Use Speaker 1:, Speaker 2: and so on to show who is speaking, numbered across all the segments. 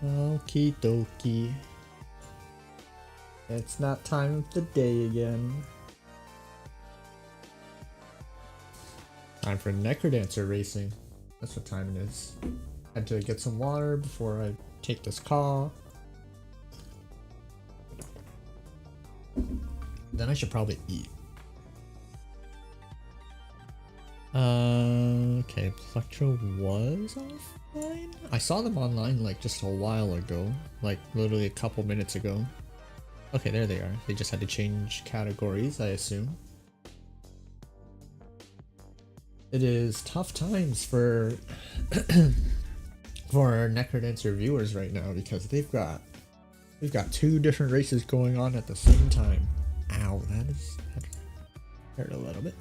Speaker 1: Okie dokie. It's not time of the day again. Time for Necrodancer racing. That's what time it is. Had to get some water before I take this call. Then I should probably eat. Okay, Plectro was offline? I saw them online like just a while ago. Like literally a couple minutes ago. Okay, there they are. They just had to change categories, I assume. It is tough times for for our Necrodancer viewers right now because we've got two different races going on at the same time. Ow, that hurt a little bit.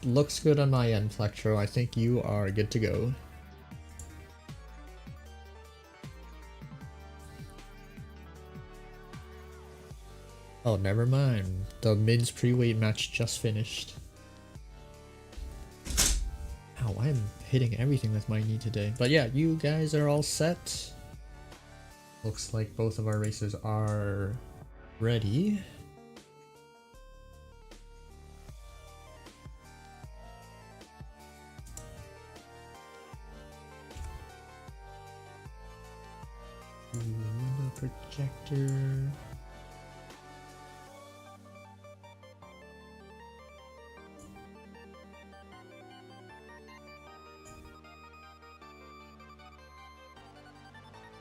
Speaker 1: Looks good on my end, Plectro. I think you are good to go. Oh, never mind. The men's pre-weight match just finished. Ow, I'm hitting everything with my knee today. But yeah, you guys are all set. Looks like both of our racers are ready. Window projector.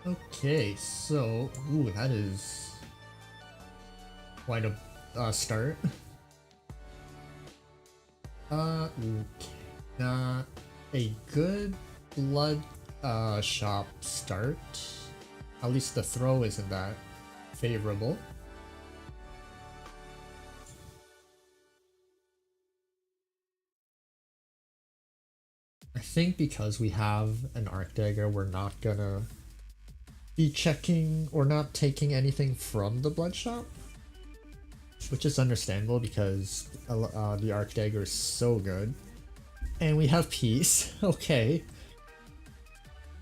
Speaker 1: Okay, so ooh, that is quite a start. Not a good blood shop start. At least the throw isn't that favorable. I think because we have an arc dagger, we're not gonna be checking or not taking anything from the blood shop, which is understandable because the arc dagger is so good. And we have peace. Okay.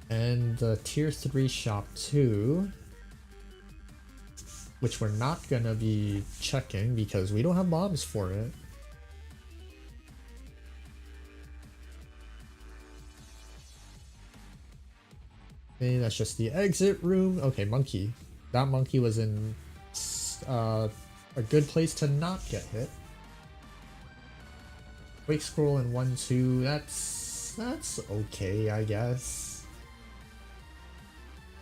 Speaker 1: And the tier 3 shop too, which we're not gonna be checking because we don't have bombs for it. Okay, that's just the exit room. Okay, monkey. That monkey was in a good place to not get hit. Quick scroll in 1-2. That's okay, I guess.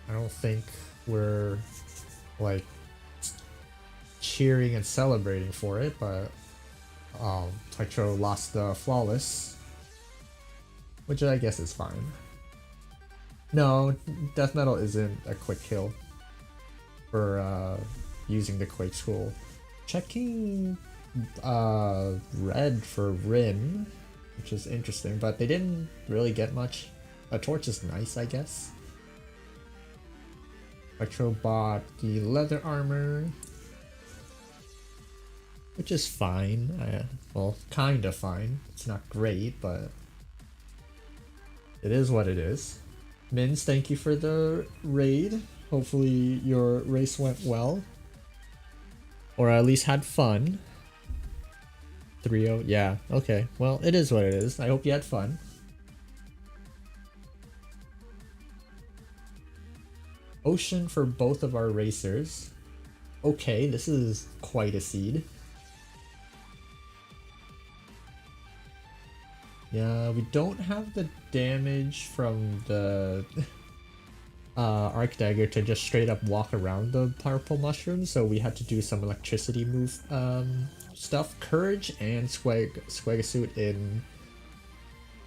Speaker 1: I don't think we're like cheering and celebrating for it, but Plectro lost the flawless, which I guess is fine. No, death metal isn't a quick kill for using the quake scroll. Checking red for Rim, which is interesting, but they didn't really get much. A torch is nice, I guess. Plectro bought the leather armor, which is fine. Well, kind of fine. It's not great, but it is what it is. Mins, thank you for the raid. Hopefully your race went well. Or at least had fun. 3-0, yeah, okay. Well, it is what it is. I hope you had fun. Ocean for both of our racers. Okay, this is quite a seed. Yeah, we don't have the damage from the arc dagger to just straight up walk around the purple mushroom, so we had to do some electricity move stuff. Courage and Swagasuit in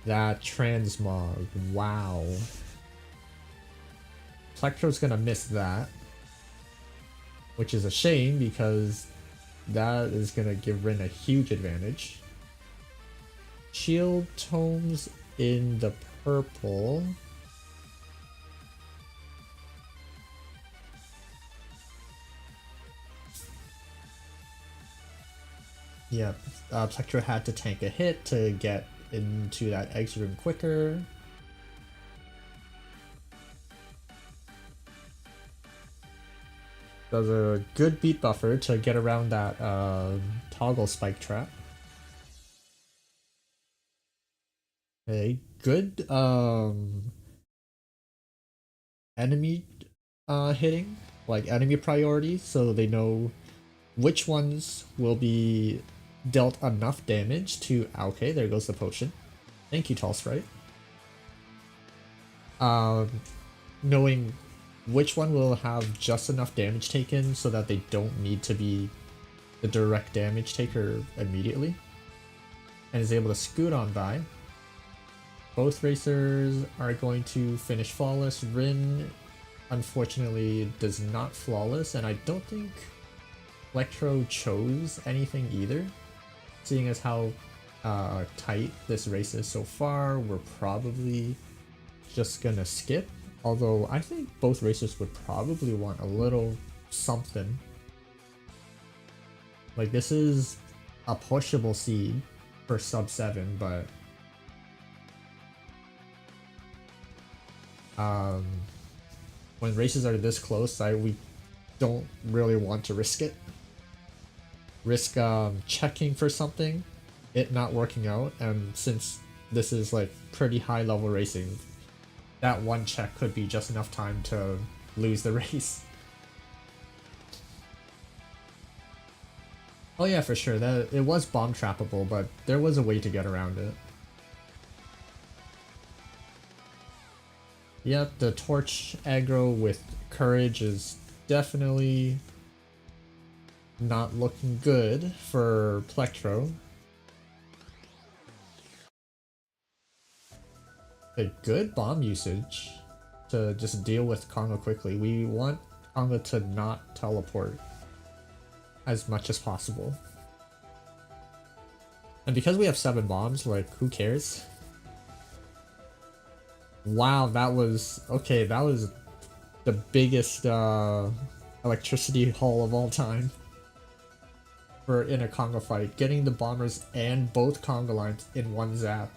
Speaker 1: that transmog. Wow. Plectro's gonna miss that, which is a shame because that is gonna give Rin a huge advantage. Shield tomes in the purple. Yeah, Plectro had to tank a hit to get into that exit room quicker. Does a good beat buffer to get around that toggle spike trap. A good enemy hitting, like enemy priority, so they know which ones will be dealt enough damage to. Okay, there goes the potion. Thank you, Tall Sprite. Knowing which one will have just enough damage taken so that they don't need to be the direct damage taker immediately, and is able to scoot on by. Both racers are going to finish flawless. Rin, unfortunately, does not flawless, and I don't think Plectro chose anything either. Seeing as how tight this race is so far, we're probably just gonna skip. Although I think both racers would probably want a little something. Like, this is a pushable seed for sub 7, but when races are this close, we don't really want to risk it. Risk checking for something, it not working out, and since this is like pretty high level racing, that one check could be just enough time to lose the race. Oh yeah, for sure, that it was bomb trappable, but there was a way to get around it. Yep, the torch aggro with courage is definitely not looking good for Plectro. A good bomb usage to just deal with Conga quickly. We want Conga to not teleport as much as possible. And because we have 7 bombs, like, who cares? Wow, that was... okay, that was the biggest electricity haul of all time. For in a Conga fight. Getting the bombers and both Conga lines in one zap.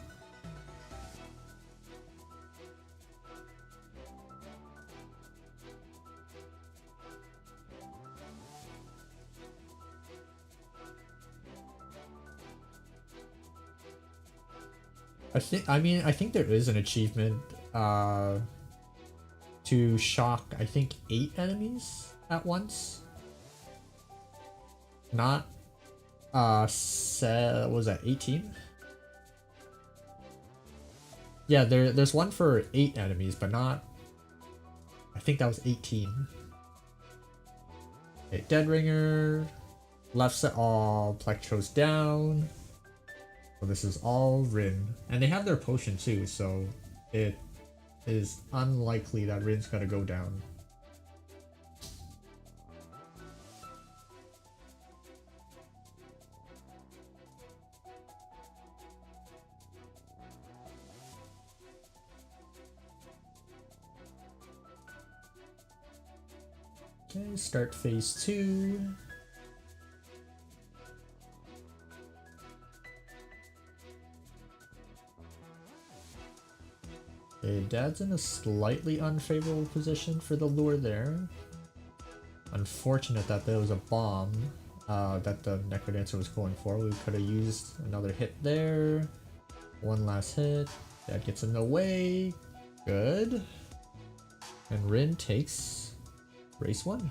Speaker 1: I think there is an achievement to shock, I think, 8 enemies at once. Not was that 18? Yeah, there's one for 8 enemies, but not, I think that was 18. Okay, Dead Ringer, left set all Plectro's down. So this is all Rin. And they have their potion too, so it is unlikely that Rin's gonna go down. Okay, start phase 2. Okay, Dad's in a slightly unfavorable position for the lure there. Unfortunate that there was a bomb that the Necrodancer was going for. We could have used another hit there. One last hit. Dad gets in the way. Good. And Rin takes race 1.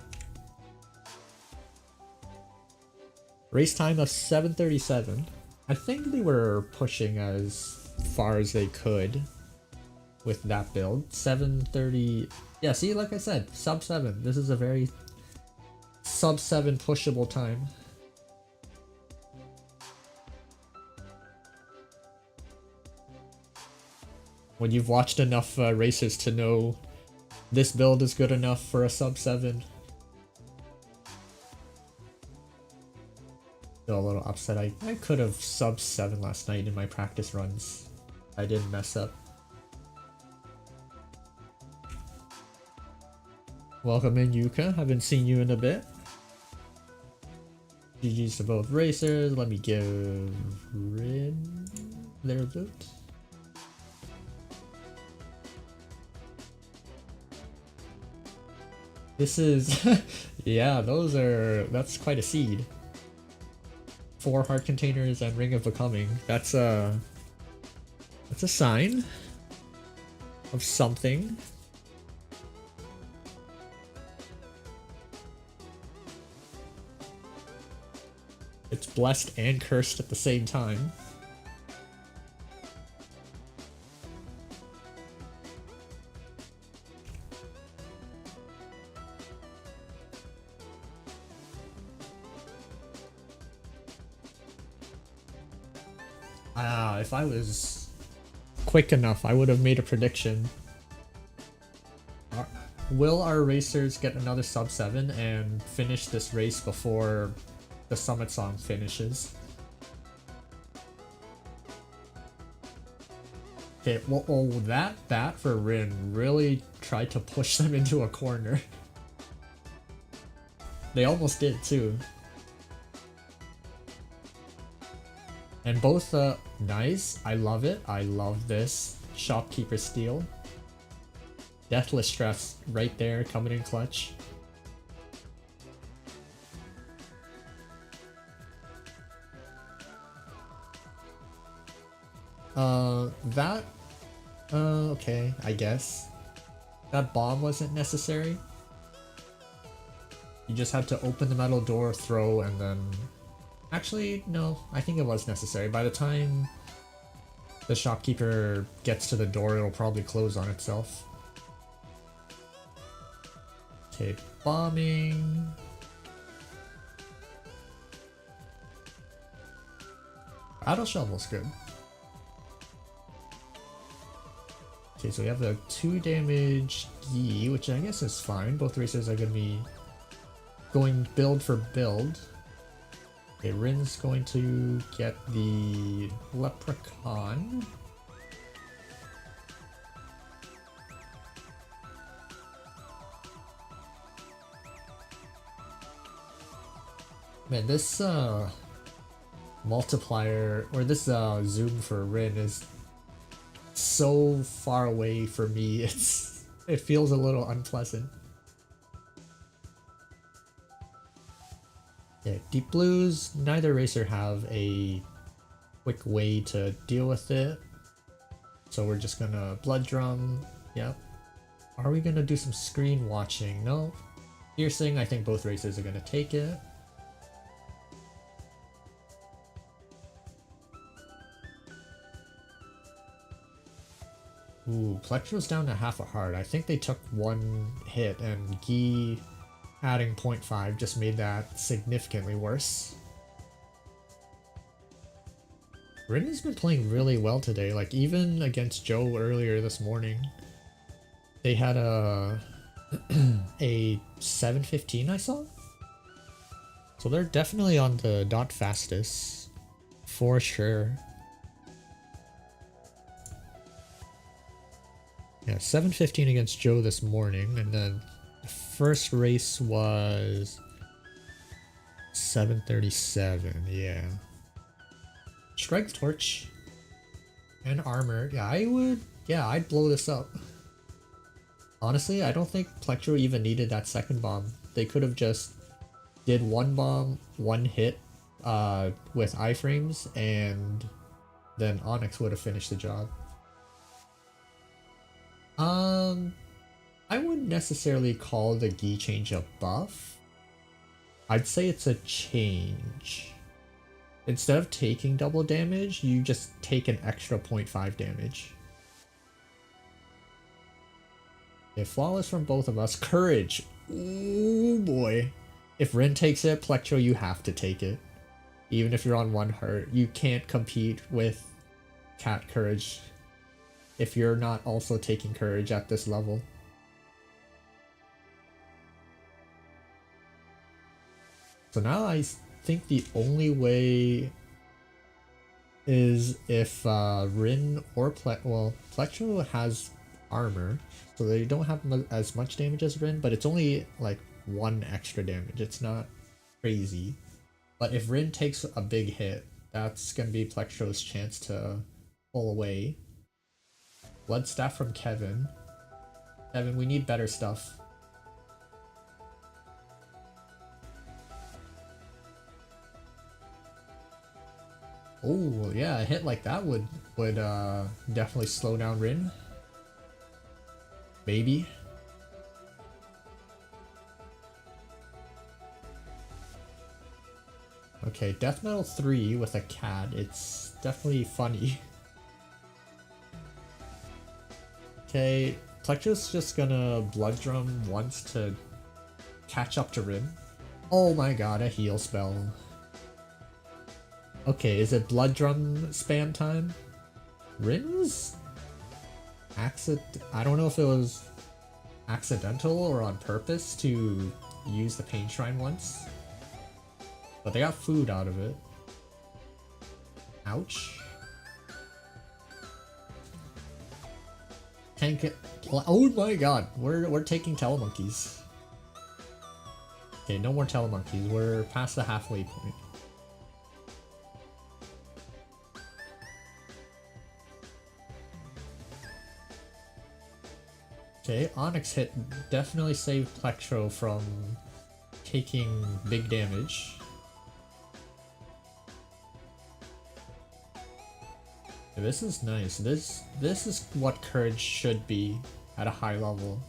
Speaker 1: Race time of 7:37. I think they were pushing as far as they could with that build. 7:30. Yeah, see, like I said, sub 7. This is a very sub 7 pushable time. When you've watched enough races to know this build is good enough for a sub 7. Still a little upset. I could have sub 7 last night in my practice runs. I didn't mess up. Welcome in, Yuka. Haven't seen you in a bit. GG's to both racers. Let me give Rin their loot. This is... yeah, that's quite a seed. 4 heart containers and Ring of Becoming. That's a sign of something. It's blessed and cursed at the same time. If I was quick enough, I would have made a prediction. Will our racers get another sub 7 and finish this race before the summit song finishes? Okay, well, that for Rin really tried to push them into a corner. They almost did too. And both, nice. I love it. I love this. Shopkeeper steal. Deathless Stress right there, coming in clutch. Okay, I guess. That bomb wasn't necessary. You just had to open the metal door, throw, and then... Actually, no, I think it was necessary. By the time the shopkeeper gets to the door, it'll probably close on itself. Okay, bombing. Battle shovel's good. Okay, so we have the 2 damage Yi, which I guess is fine. Both racers are gonna be going build for build. Okay, Rin's going to get the Leprechaun. Man, this multiplier, or this zoom for Rin is so far away for me, it feels a little unpleasant. Yeah, Deep Blues, neither racer have a quick way to deal with it. So we're just gonna Blood Drum, yep. Are we gonna do some screen watching? No. Piercing, I think both racers are gonna take it. Ooh, Plectro's down to half a heart. I think they took 1 hit and Guy adding 0.5 just made that significantly worse. Rin has been playing really well today, like even against Joe earlier this morning. They had a 715 I saw. So they're definitely on the dot fastest, for sure. Yeah, 715 against Joe this morning, and then the first race was 737, yeah. Strength Torch and armor. Yeah, I'd blow this up. Honestly, I don't think Plectro even needed that second bomb. They could have just did 1 bomb, 1 hit with iframes, and then Onyx would have finished the job. I wouldn't necessarily call the Gi change a buff. I'd say it's a change. Instead of taking double damage, you just take an extra 0.5 damage. Okay, flawless from both of us. Courage. Ooh boy. If Rin takes it, Plectro, you have to take it. Even if you're on 1 heart, you can't compete with Cat Courage if you're not also taking Courage at this level. So now I think the only way is if Rin or Plectro has armor, so they don't have as much damage as Rin, but it's only like 1 extra damage. It's not crazy. But if Rin takes a big hit, that's gonna be Plectro's chance to pull away. Blood Staff from Kevin. Kevin, we need better stuff. Oh yeah, a hit like that would definitely slow down Rin. Maybe. Okay, Death Metal 3 with a cat. It's definitely funny. Okay, Plectro's just gonna Blood Drum once to catch up to Rin. Oh my god, a heal spell. Okay, is it Blood Drum spam time? Rin was I don't know if it was accidental or on purpose to use the Pain Shrine once. But they got food out of it. Ouch. Oh my god, we're taking telemonkeys. Okay, no more telemonkeys. We're past the halfway point. Okay, Onyx hit definitely saved Plectro from taking big damage. This is nice. This is what courage should be at a high level.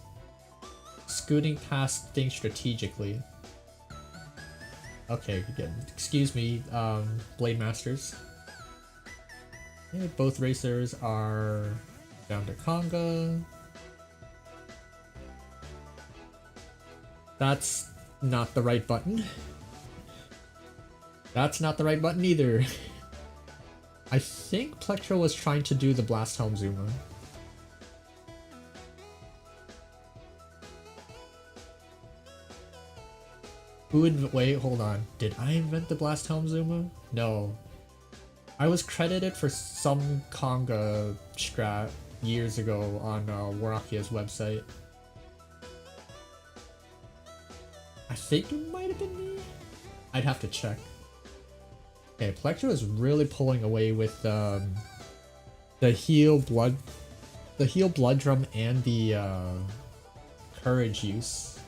Speaker 1: Scooting past things strategically. Okay, again, excuse me, Blade Masters. Okay, both racers are down to Conga. That's not the right button. That's not the right button either. I think Plectro was trying to do the Blast Helm Zuma. Wait, hold on. Did I invent the Blast Helm Zuma? No. I was credited for some Conga strat years ago on Warakia's website. I think it might have been me? I'd have to check. Okay, Plectro is really pulling away with the heal blood drum and the courage use.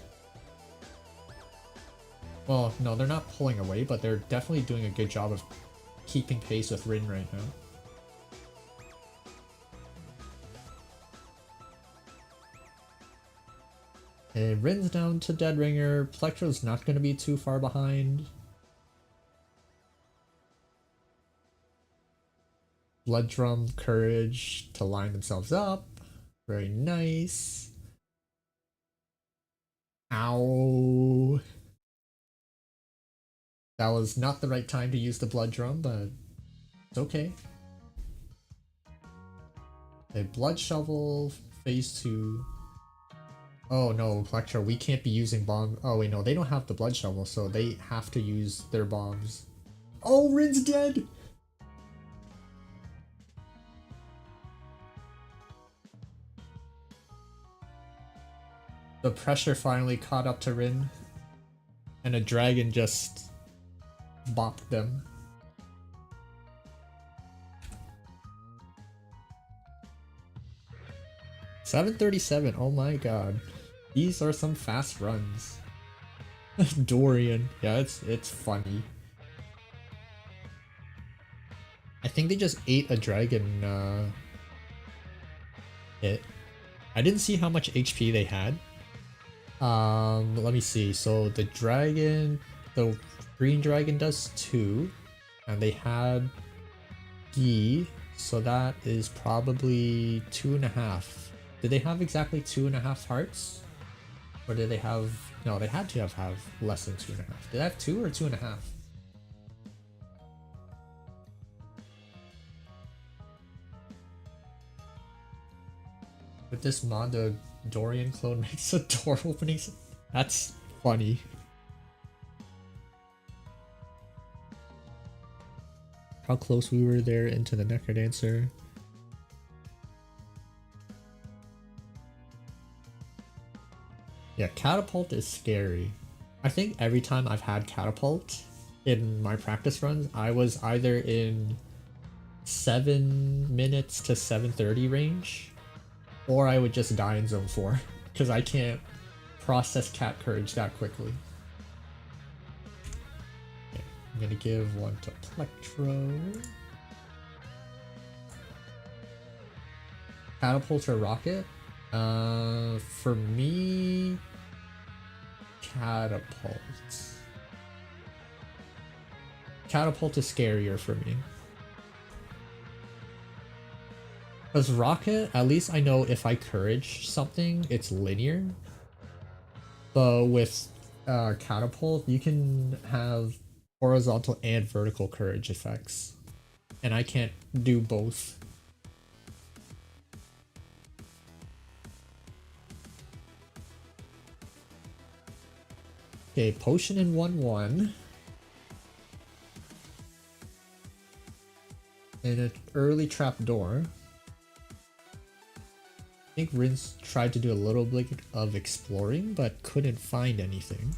Speaker 1: Well, no, they're not pulling away, but they're definitely doing a good job of keeping pace with Rin right now. And Rin's down to Dead Ringer. Plectro's not going to be too far behind. Blood Drum, Courage to line themselves up. Very nice. Ow. That was not the right time to use the Blood Drum, but it's okay. A Blood Shovel, phase 2. Oh no, Plectro, we can't be using bombs. Oh wait, no, they don't have the Blood Shovel, so they have to use their bombs. Oh, Rin's dead! The pressure finally caught up to Rin, and a dragon just bopped them. $737, oh my god. These are some fast runs. Dorian, yeah, it's funny. I think they just ate a dragon hit. I didn't see how much HP they had. Let me see. So the green dragon does 2, and they had Yi, so that is probably 2.5. Did they have exactly 2.5 hearts? Or did they have... No, they had to have less than 2.5. Did they have 2 or 2.5? With this mod, the Dorian clone makes a door opening. That's funny. How close we were there into the Necrodancer. Yeah, Catapult is scary. I think every time I've had Catapult in my practice runs, I was either in 7 minutes to 7:30 range, or I would just die in zone 4, because I can't process Cat Courage that quickly. Okay, I'm gonna give one to Plectro. Catapult or rocket? For me, catapult. Catapult is scarier for me. Because rocket, at least I know if I courage something, it's linear. But with catapult, you can have horizontal and vertical courage effects. And I can't do both. Okay, potion in 1/1. And an early trapdoor. I think Rin's tried to do a little bit of exploring, but couldn't find anything.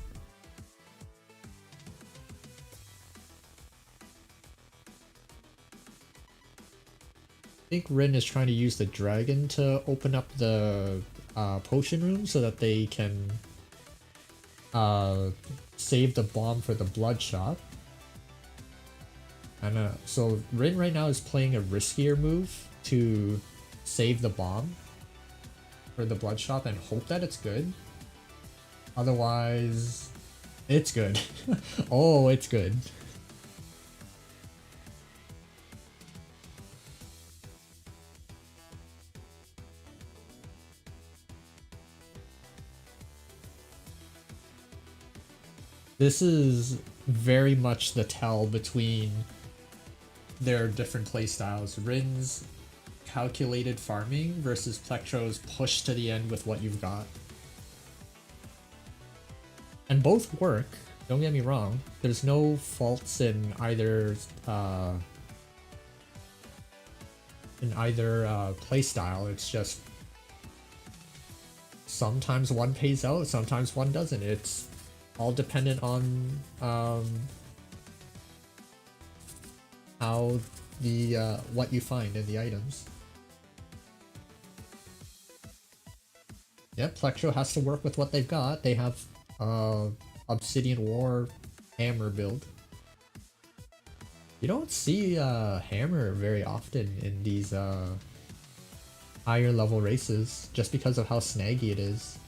Speaker 1: I think Rin is trying to use the dragon to open up the potion room so that they can save the bomb for the bloodshot. And so Rin right now is playing a riskier move to save the bomb for the bloodshot and hope that it's good. Otherwise, it's good. Oh, it's good. This is very much the tell between their different playstyles. Rin's calculated farming versus Plectro's push to the end with what you've got. And both work, don't get me wrong. There's no faults in either playstyle. It's just sometimes one pays out, sometimes one doesn't. It's all dependent on how the what you find in the items. Yep, Plectro has to work with what they've got. They have Obsidian War hammer build. You don't see hammer very often in these higher level races just because of how snaggy it is.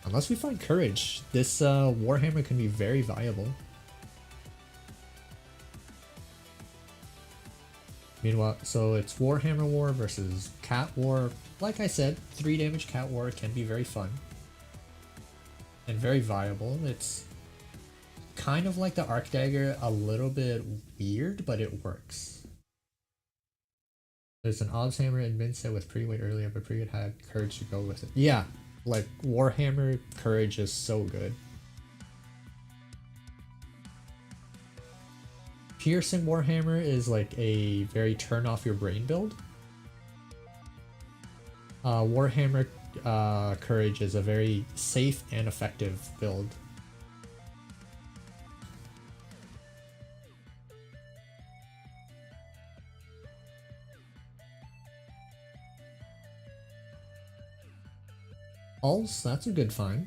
Speaker 1: Unless we find courage, this Warhammer can be very viable. Meanwhile, so it's Warhammer War versus Cat War. Like I said, 3 damage Cat War can be very fun. And very viable. It's kind of like the Arc Dagger, a little bit weird, but it works. There's an Obs Hammer in min set with pre-weight earlier, but pre-weight had courage to go with it. Yeah, like Warhammer courage is so good. Piercing Warhammer is like a very turn off your brain build. Warhammer courage is a very safe and effective build. Pulse, that's a good find.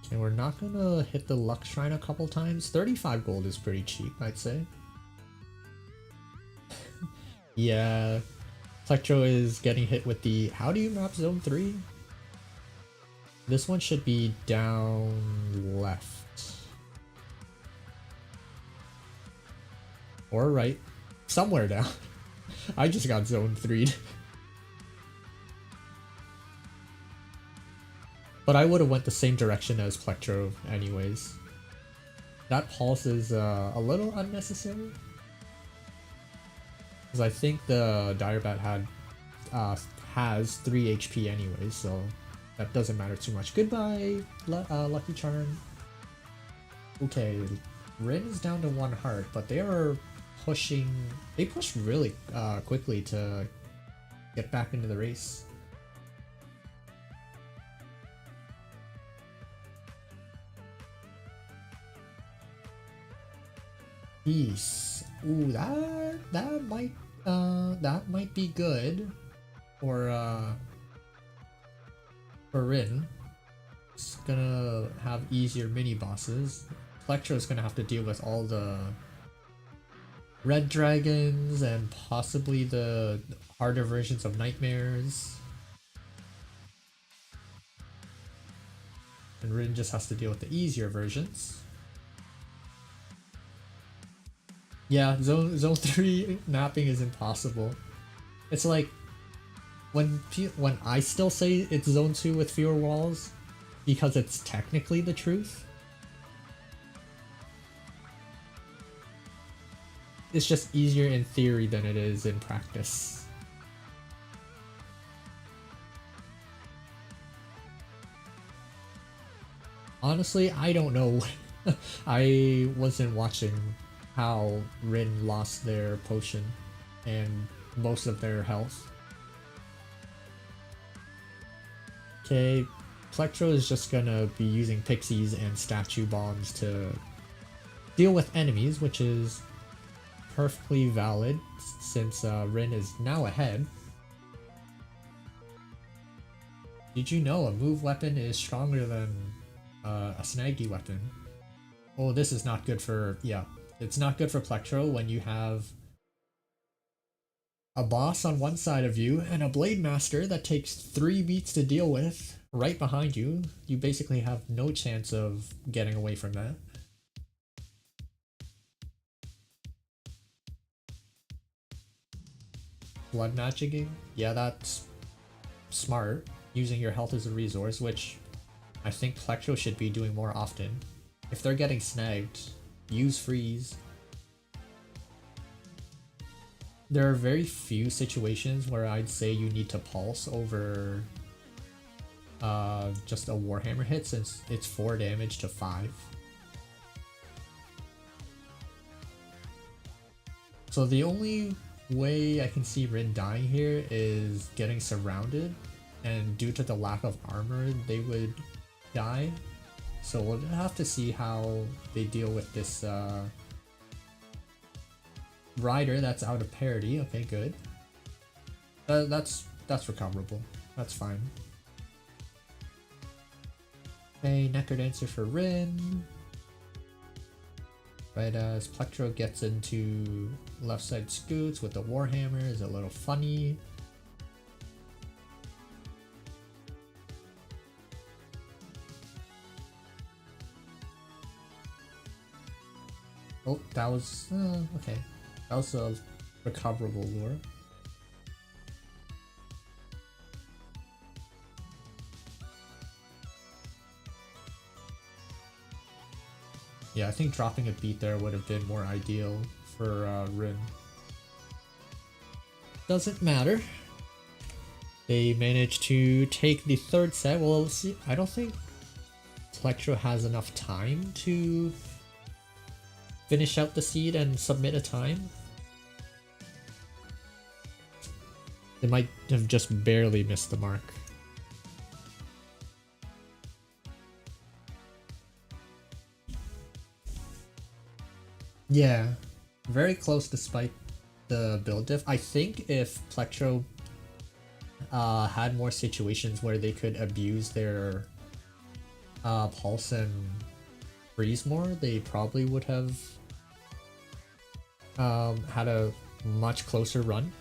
Speaker 1: Okay, we're not gonna hit the Luck Shrine a couple times. 35 gold is pretty cheap, I'd say. Yeah, Plectro is getting hit with the how do you map zone 3? This one should be down left. Or right. Somewhere down. I just got zone 3'd. But I would have went the same direction as Plectro anyways. That pulse is a little unnecessary. Because I think the Direbat has 3 HP anyways, so that doesn't matter too much. Goodbye, Lucky Charm. Okay, Rin is down to 1 heart, but they are pushing. They push really quickly to get back into the race. Peace. Ooh, that might be good for Rin. It's gonna have easier mini bosses. Plectro is gonna have to deal with all the red dragons and possibly the harder versions of nightmares. And Rin just has to deal with the easier versions. Yeah, zone 3 mapping is impossible. It's like when I still say it's zone 2 with fewer walls because it's technically the truth. It's just easier in theory than it is in practice. Honestly, I don't know. I wasn't watching how Rin lost their potion and most of their health. Okay, Plectro is just gonna be using pixies and statue bombs to deal with enemies, which is perfectly valid since Rin is now ahead. Did you know a move weapon is stronger than a snaggy weapon? Oh, this is not good for, yeah, it's not good for Plectro when you have a boss on one side of you and a Blade Master that takes 3 beats to deal with right behind you. You basically have no chance of getting away from that. Blood magicking? Yeah, that's smart. Using your health as a resource, which I think Plectro should be doing more often. If they're getting snagged, use freeze. There are very few situations where I'd say you need to pulse over just a Warhammer hit since it's 4 damage to 5. So the only way I can see Rin dying here is getting surrounded, and due to the lack of armor they would die. So we'll have to see how they deal with this rider that's out of parity. Okay, good. That's recoverable. That's fine. Okay, Necrodancer for Rin. Right as Plectro gets into left side scoots with the Warhammer is a little funny. Oh, that was okay. That was a recoverable lure. Yeah, I think dropping a beat there would have been more ideal for Rin. Doesn't matter. They managed to take the 3rd set. Well, let's see. I don't think Plectro has enough time to finish out the seed and submit a time. They might have just barely missed the mark. Yeah, very close despite the build diff. I think if Plectro had more situations where they could abuse their pulse and freeze more, they probably would have had a much closer run.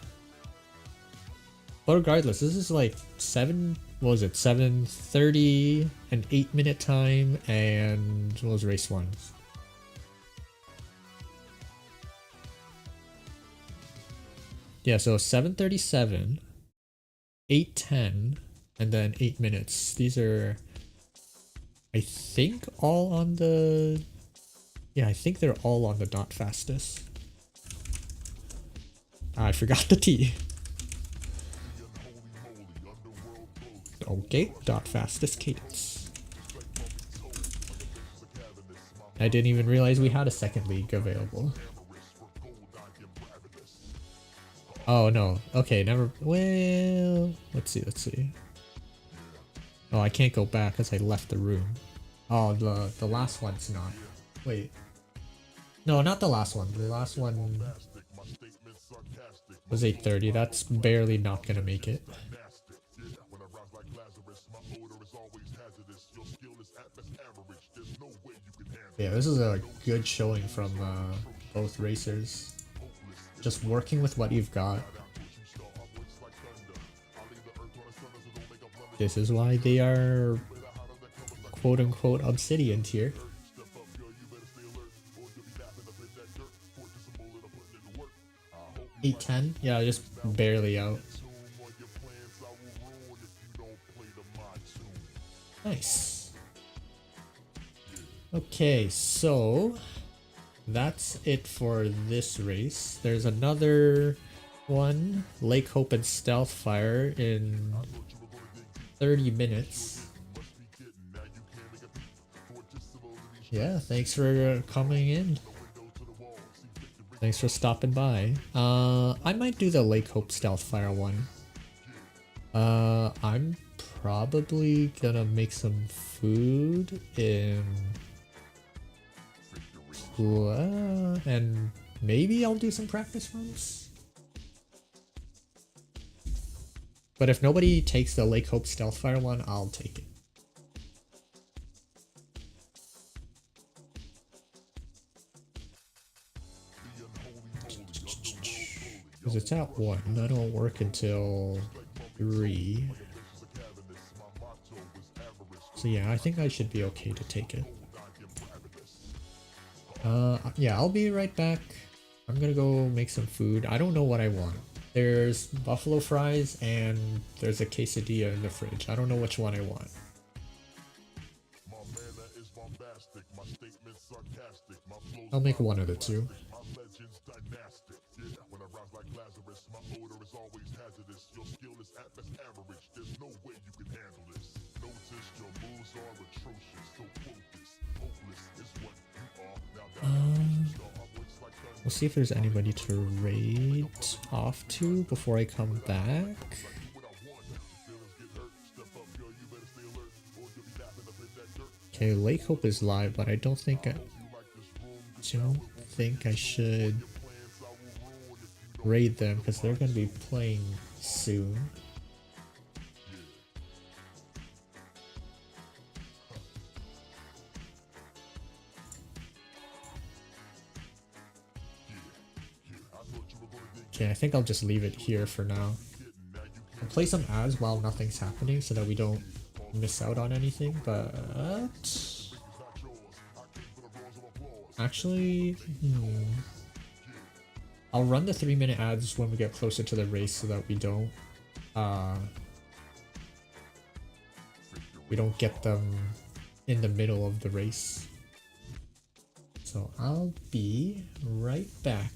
Speaker 1: But regardless, this is like 7:30, an 8-minute time, and what was race 1? Yeah, so 7:37, 8:10, and then 8 minutes. These are, I think, all on the... Yeah, I think they're all on the dot fastest. I forgot the T. Okay, dot fastest cadence. I didn't even realize we had a second league available. Oh no, okay, never, well, let's see. Oh, I can't go back because I left the room. Oh, the last one's not. Wait. No, not the last one. The last one was 8:30. That's barely not gonna make it. Yeah, this is a good showing from both racers. Just working with what you've got. This is why they are quote-unquote obsidian tier. 810? Yeah, just barely out. Nice. Okay, so that's it for this race. There's another one, Lake Hope and Stealth Fire in 30 minutes. Yeah, thanks for coming in. Thanks for stopping by. I might do the Lake Hope Stealth Fire one. I'm probably gonna make some food and maybe I'll do some practice runs. But if nobody takes the Lake Hope Stealth Fire one, I'll take it. Because it's at 1, that won't work until 3. So yeah, I think I should be okay to take it. Yeah, I'll be right back. I'm gonna go make some food. I don't know what I want. There's buffalo fries and there's a quesadilla in the fridge. I don't know which one I want. I'll make one of the two. We'll see if there's anybody to raid off to before I come back. Okay, Lake Hope is live, but I don't think I should raid them because they're going to be playing soon. Okay, I think I'll just leave it here for now. I'll play some ads while nothing's happening so that we don't miss out on anything, but actually, I'll run the 3-minute ads when we get closer to the race so that we don't get them in the middle of the race. So I'll be right back.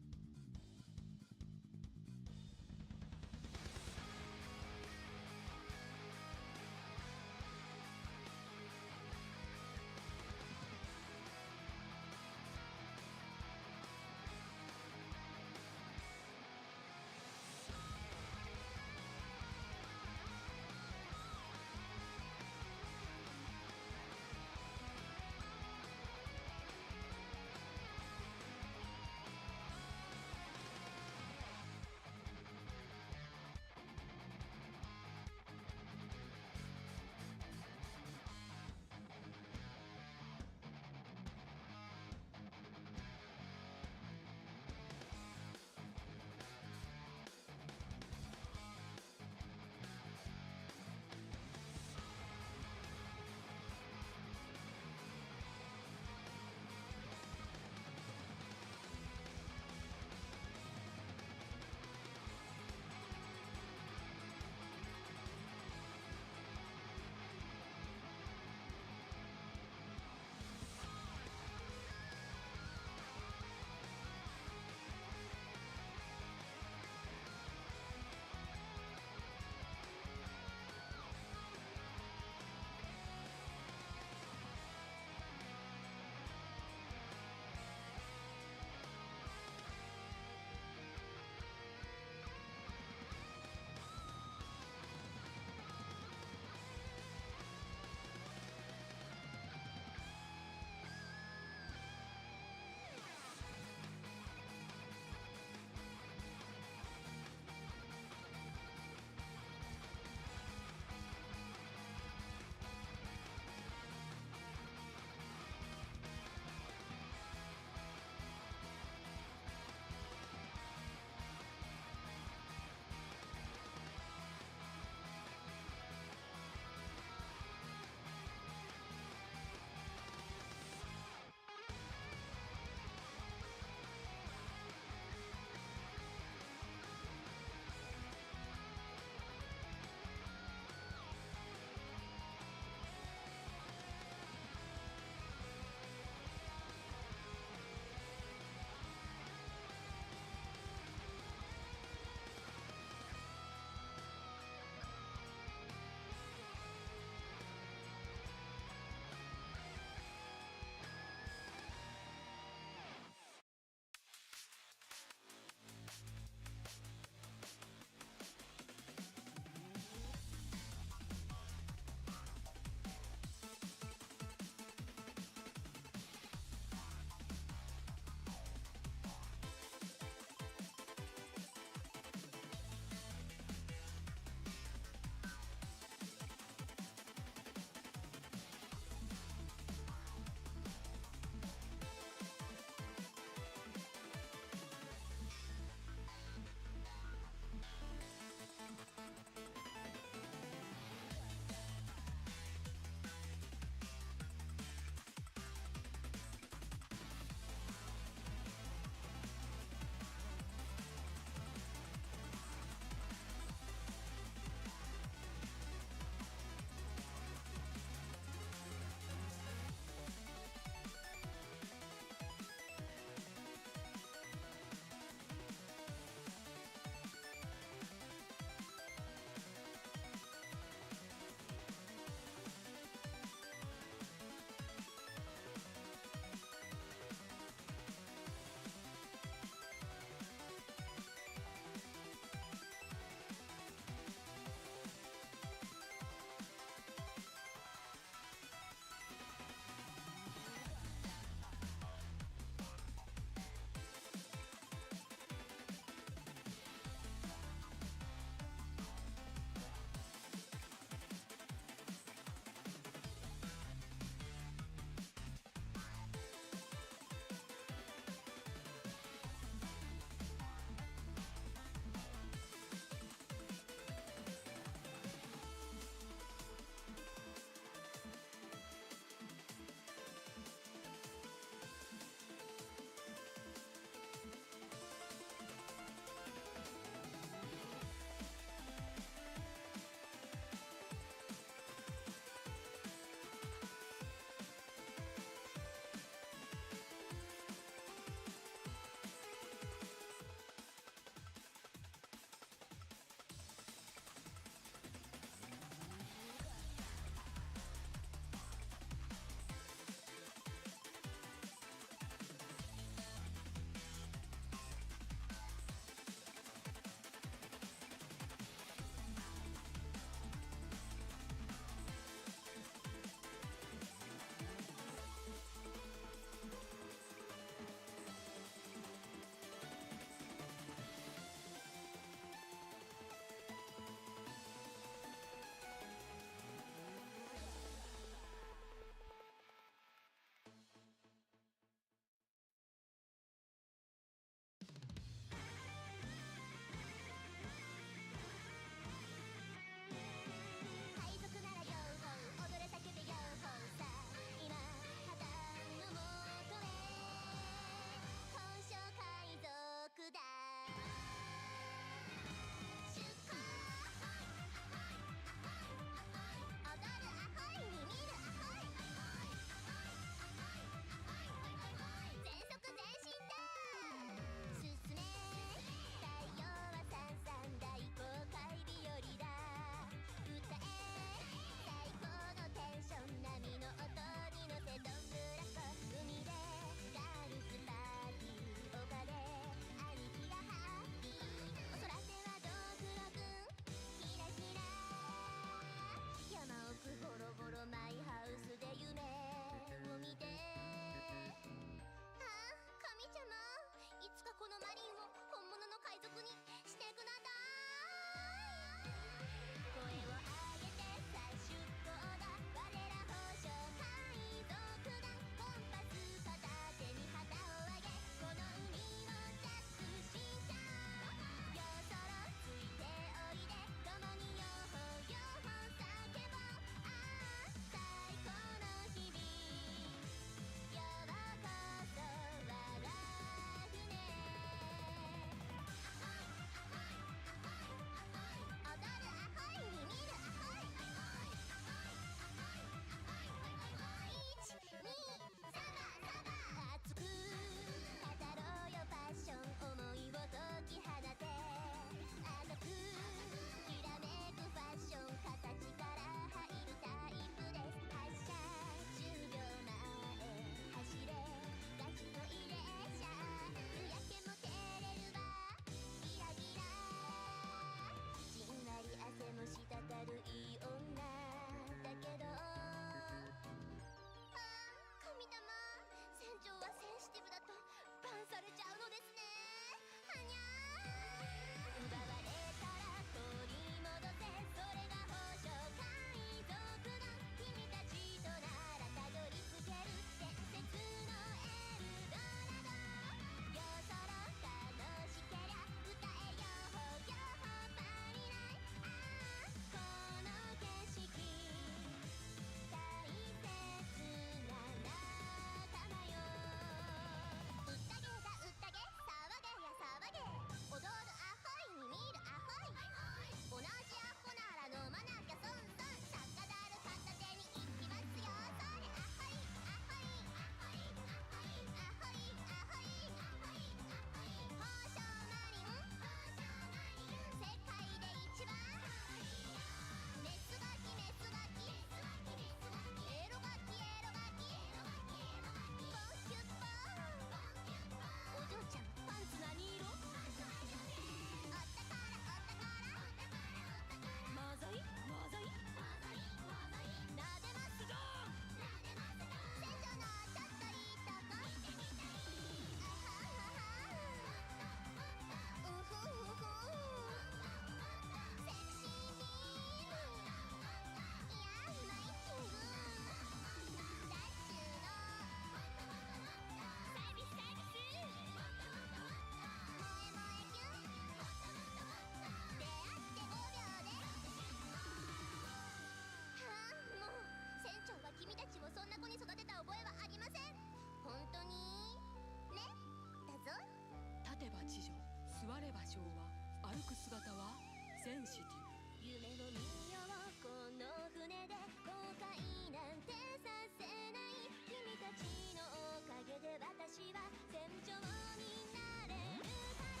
Speaker 2: く姿はセンシティブ。
Speaker 3: 夢を見ようこの船で後悔なんてさせない。君たちのおかげで私は船長になれるから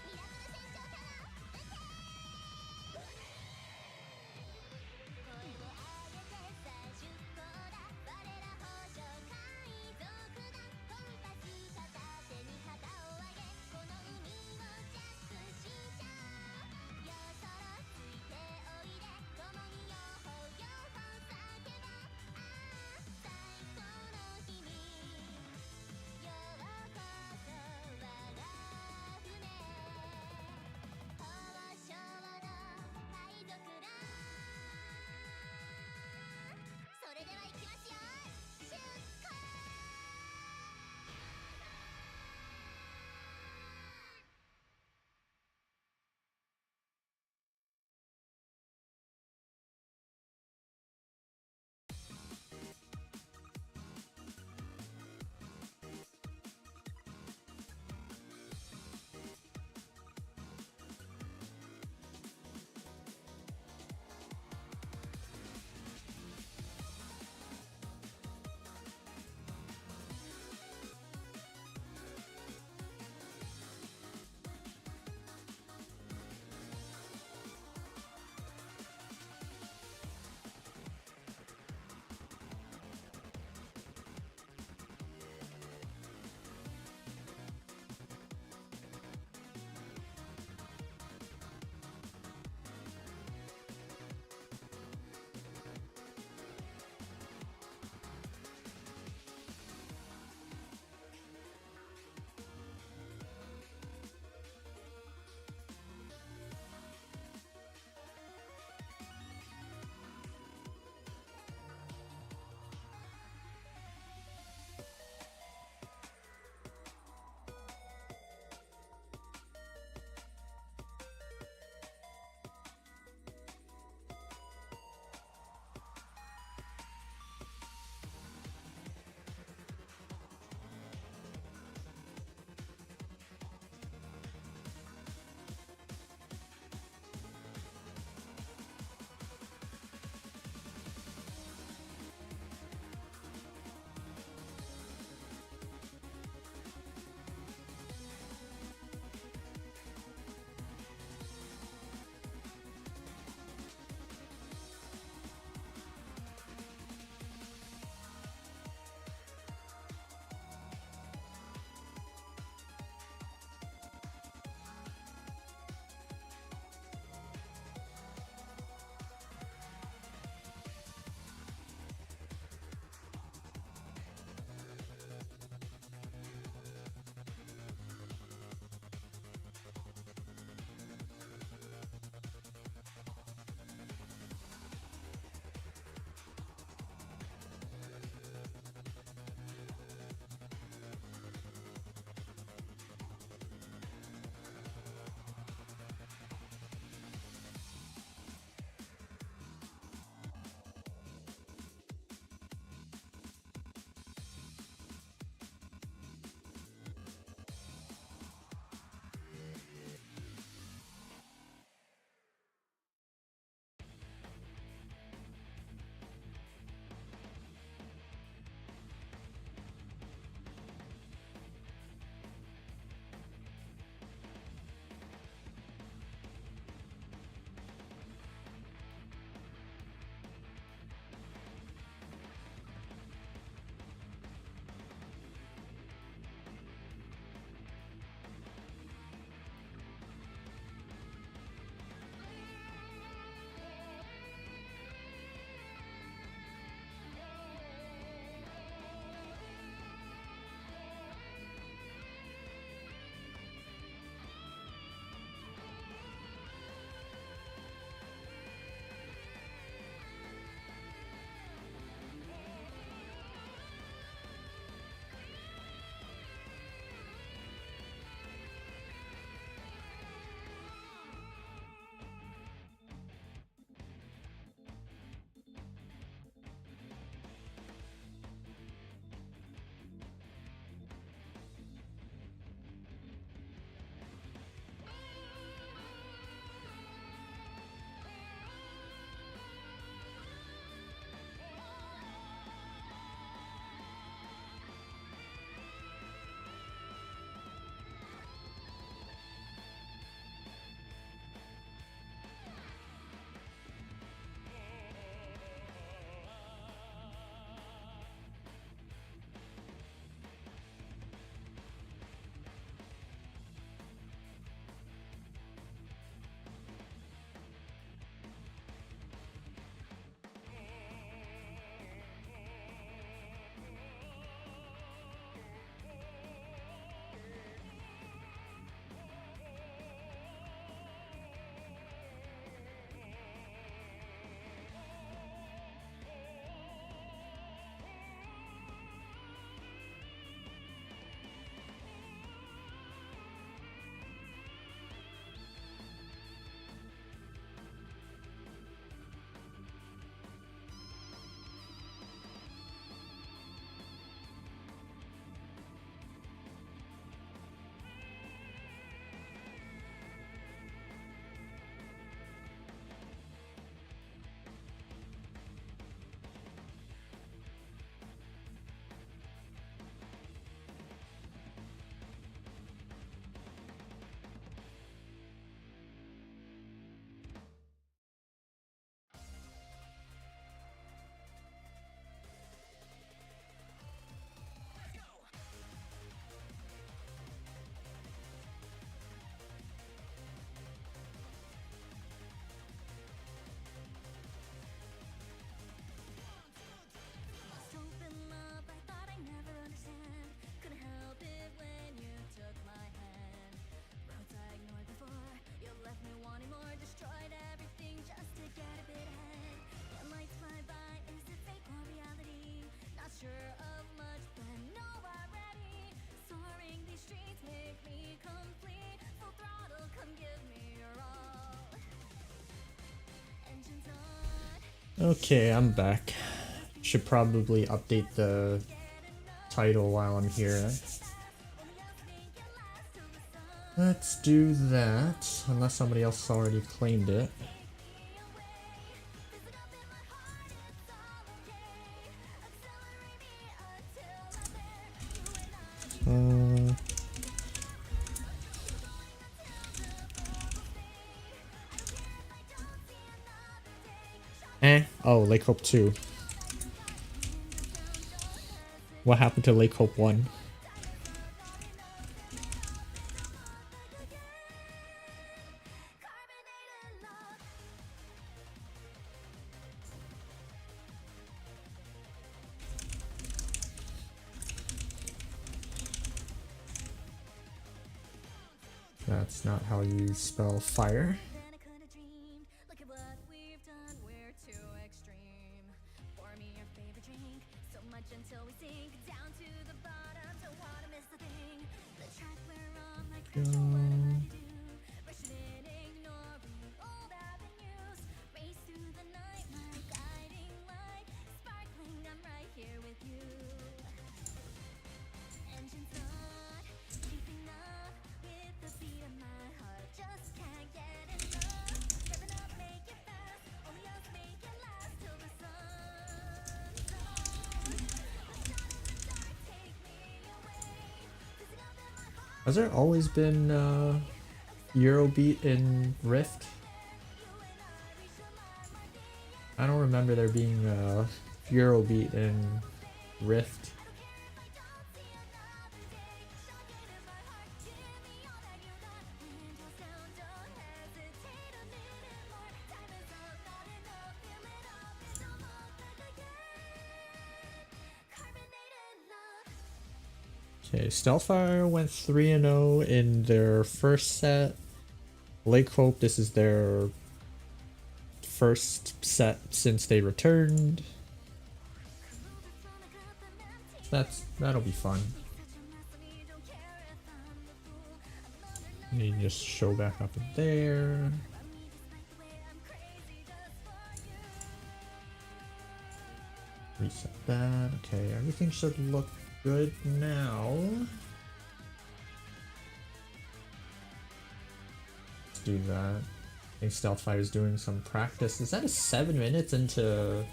Speaker 3: ミラクル船長かな撃て声を上げてさ10個だ我ら宝条海賊団コンパス片手に旗を上げこの海をジャックしちゃうよそろついておいで共によほよ
Speaker 1: Okay, I'm back. Should probably update the title while I'm here. Let's do that, unless somebody else already claimed it. Oh, Lake Hope 2. What happened to Lake Hope 1? That's not how you spell fire.
Speaker 3: Look at what we've done, we're too extreme. Pour me your favorite drink, so much until we sink down to the bottom. Don't wanna miss a thing. The track we're on, like what am I to do? Rushing in, ignoring old avenues. Race through the night, my guiding light, sparkling. I'm right here with you. Engines not deep enough with the beat of my heart. Just can't get enough. Revving up, make it fast. Only us make it last till the sun's on. A shot in the dark, take me away. Fizzing up in my heart.
Speaker 1: Has there always been Eurobeat in Rift? I don't remember there being Eurobeat in Rift. Okay, Stealthfire went 3-0 in their first set. Lake Hope, this is their first set since they returned. That'll be fun. You just show back up in there. Reset that. Okay, everything should look good now. Let's do that. I think Stealthfire is doing some practice. Is that a 7 minutes into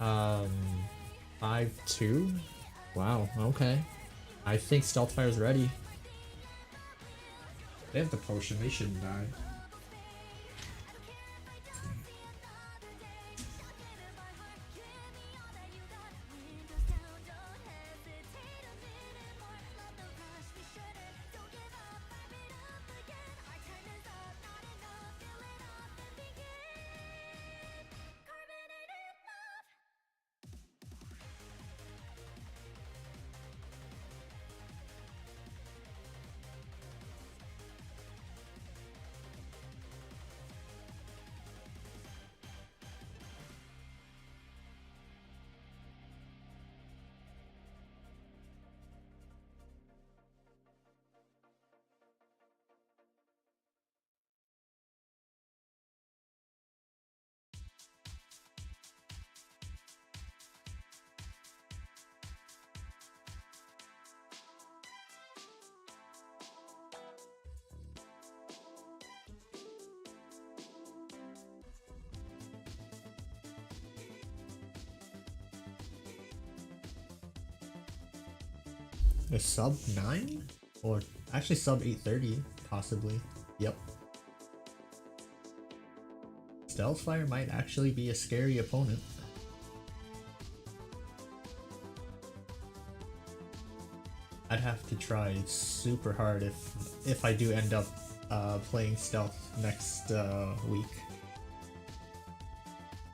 Speaker 1: 5-2? Wow, okay. I think Stealthfire's ready. They have the potion, they shouldn't die. A sub 9? Or actually sub 830, possibly. Yep. Stealthfire might actually be a scary opponent. I'd have to try super hard if I do end up playing Stealth next week.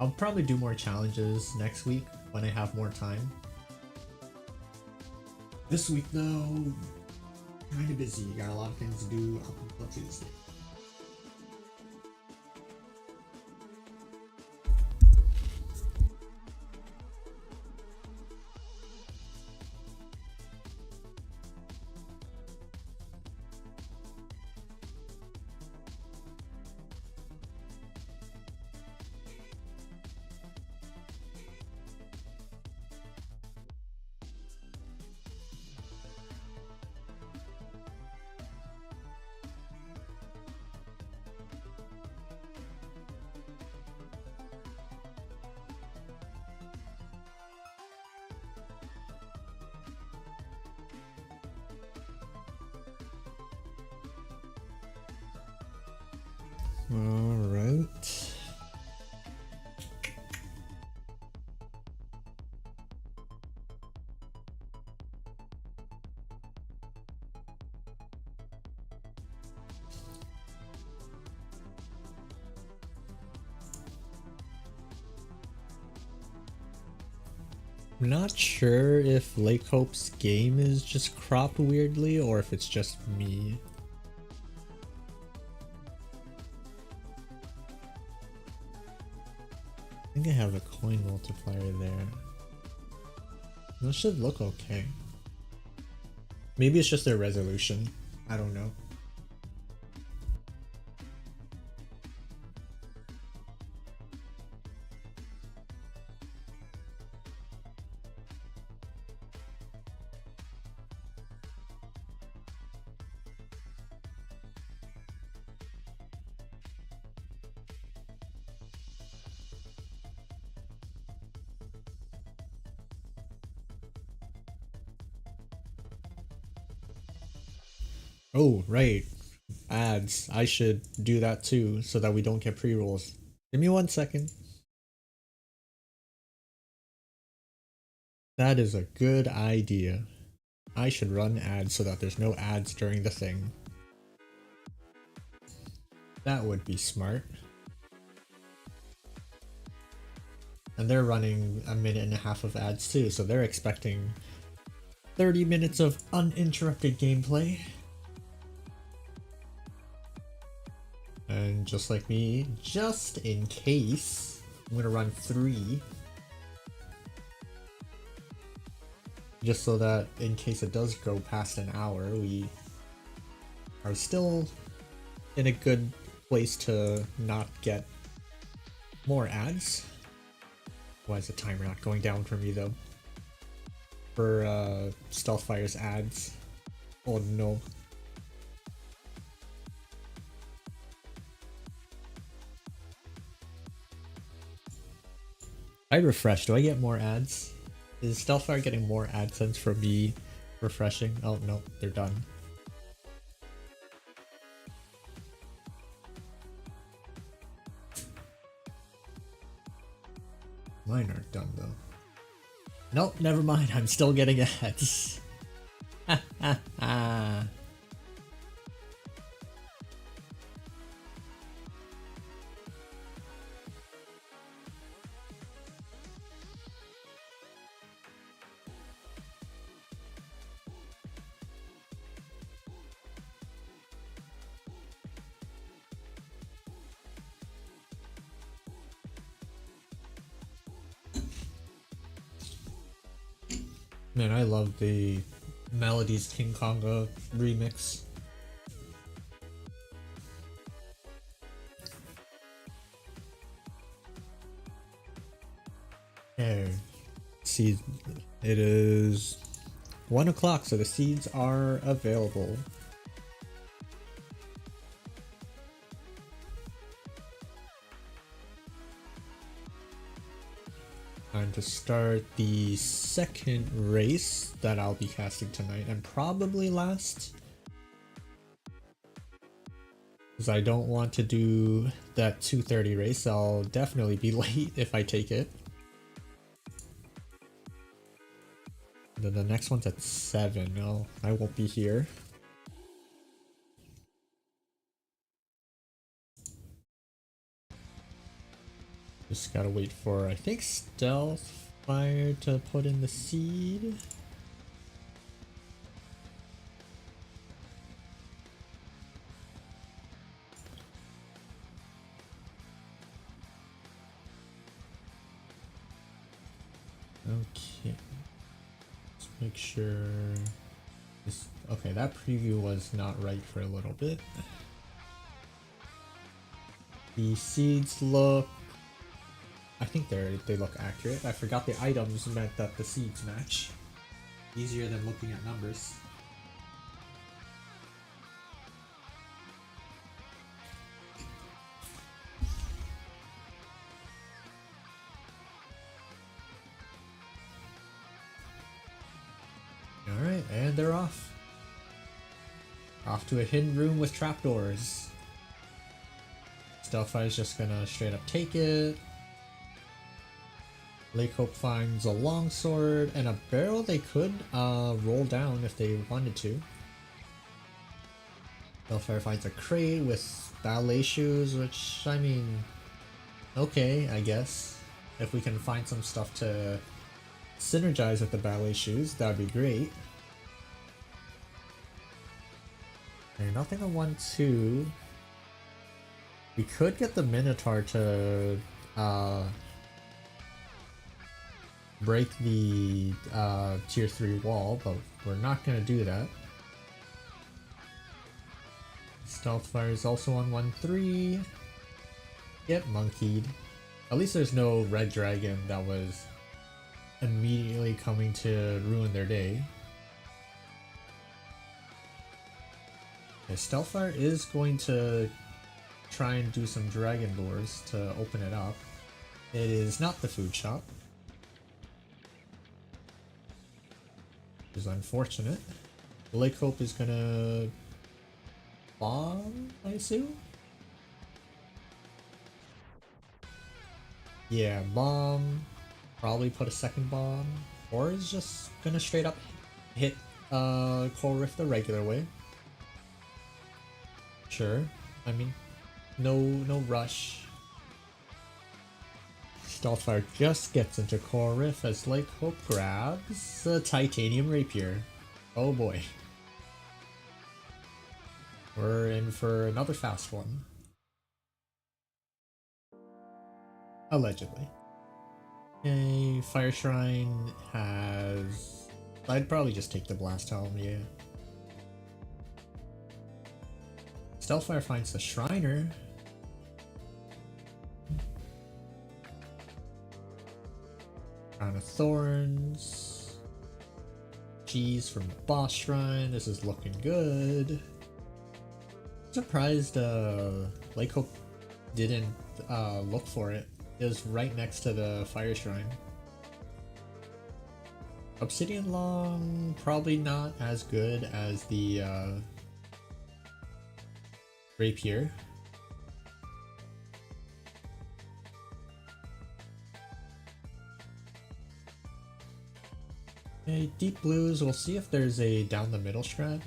Speaker 1: I'll probably do more challenges next week when I have more time. This week though, kinda busy. Got a lot of things to do up until Tuesday. Alright. I'm not sure if Lake Hope's game is just cropped weirdly or if it's just me. I think I have a coin multiplier there. That should look okay. Maybe it's just their resolution. I don't know. Oh, right. Ads. I should do that too so that we don't get pre-rolls. Give me 1 second. That is a good idea. I should run ads so that there's no ads during the thing. That would be smart. And they're running a minute and a half of ads too, so they're expecting 30 minutes of uninterrupted gameplay. And just like me, just in case, I'm gonna run 3. Just so that in case it does go past an hour, we are still in a good place to not get more ads. Why is the timer not going down for me though? For Stealthfire's ads. Oh no. I refresh. Do I get more ads? Is Stealthfire getting more AdSense from me refreshing? Oh no, they're done. Mine aren't done though. Nope, never mind. I'm still getting ads. Ha ha ha. Man, I love the Melodies King Konga remix. Okay. Seed. It is 1 o'clock, so the seeds are available. Time to start the second race that I'll be casting tonight, and probably last. Because I don't want to do that 2:30 race. I'll definitely be late if I take it. And then the next one's at 7. No, I won't be here. Just gotta wait for, I think, Stealthfire to put in the seed. Okay. Let's make sure this, okay, that preview was not right for a little bit. The seeds look, I think they look accurate. I forgot the items meant that the seeds match. Easier than looking at numbers. Alright, and they're off. Off to a hidden room with trapdoors. Stealthfire's just gonna straight up take it. Lake Hope finds a longsword and a barrel they could roll down if they wanted to. Stealthfire finds a crate with ballet shoes, which, I mean, okay, I guess. If we can find some stuff to synergize with the ballet shoes, that'd be great. Okay, nothing on 1-2. We could get the Minotaur to break the tier 3 wall, but we're not gonna do that. Stealthfire is also on 1-3. Get monkeyed. At least there's no red dragon that was immediately coming to ruin their day. Okay, Stealthfire is going to try and do some dragon doors to open it up. It is not the food shop, which is unfortunate. Lake Hope is gonna bomb, I assume? Yeah, bomb. Probably put a second bomb. Or is just gonna straight up hit Coral Rift the regular way. Sure. I mean, no rush. Stealthfire just gets into Coral Rift as Lake Hope grabs a titanium rapier. Oh boy. We're in for another fast one. Allegedly. Okay, Fire Shrine has... I'd probably just take the Blast Helm, yeah. Stealthfire finds the Shriner. Crown of Thorns. Cheese from the Boss Shrine. This is looking good. Surprised Lake Hope didn't look for it. It was right next to the Fire Shrine. Obsidian Long, probably not as good as the Rapier. Okay, Deep Blues, we'll see if there's a down the middle strat.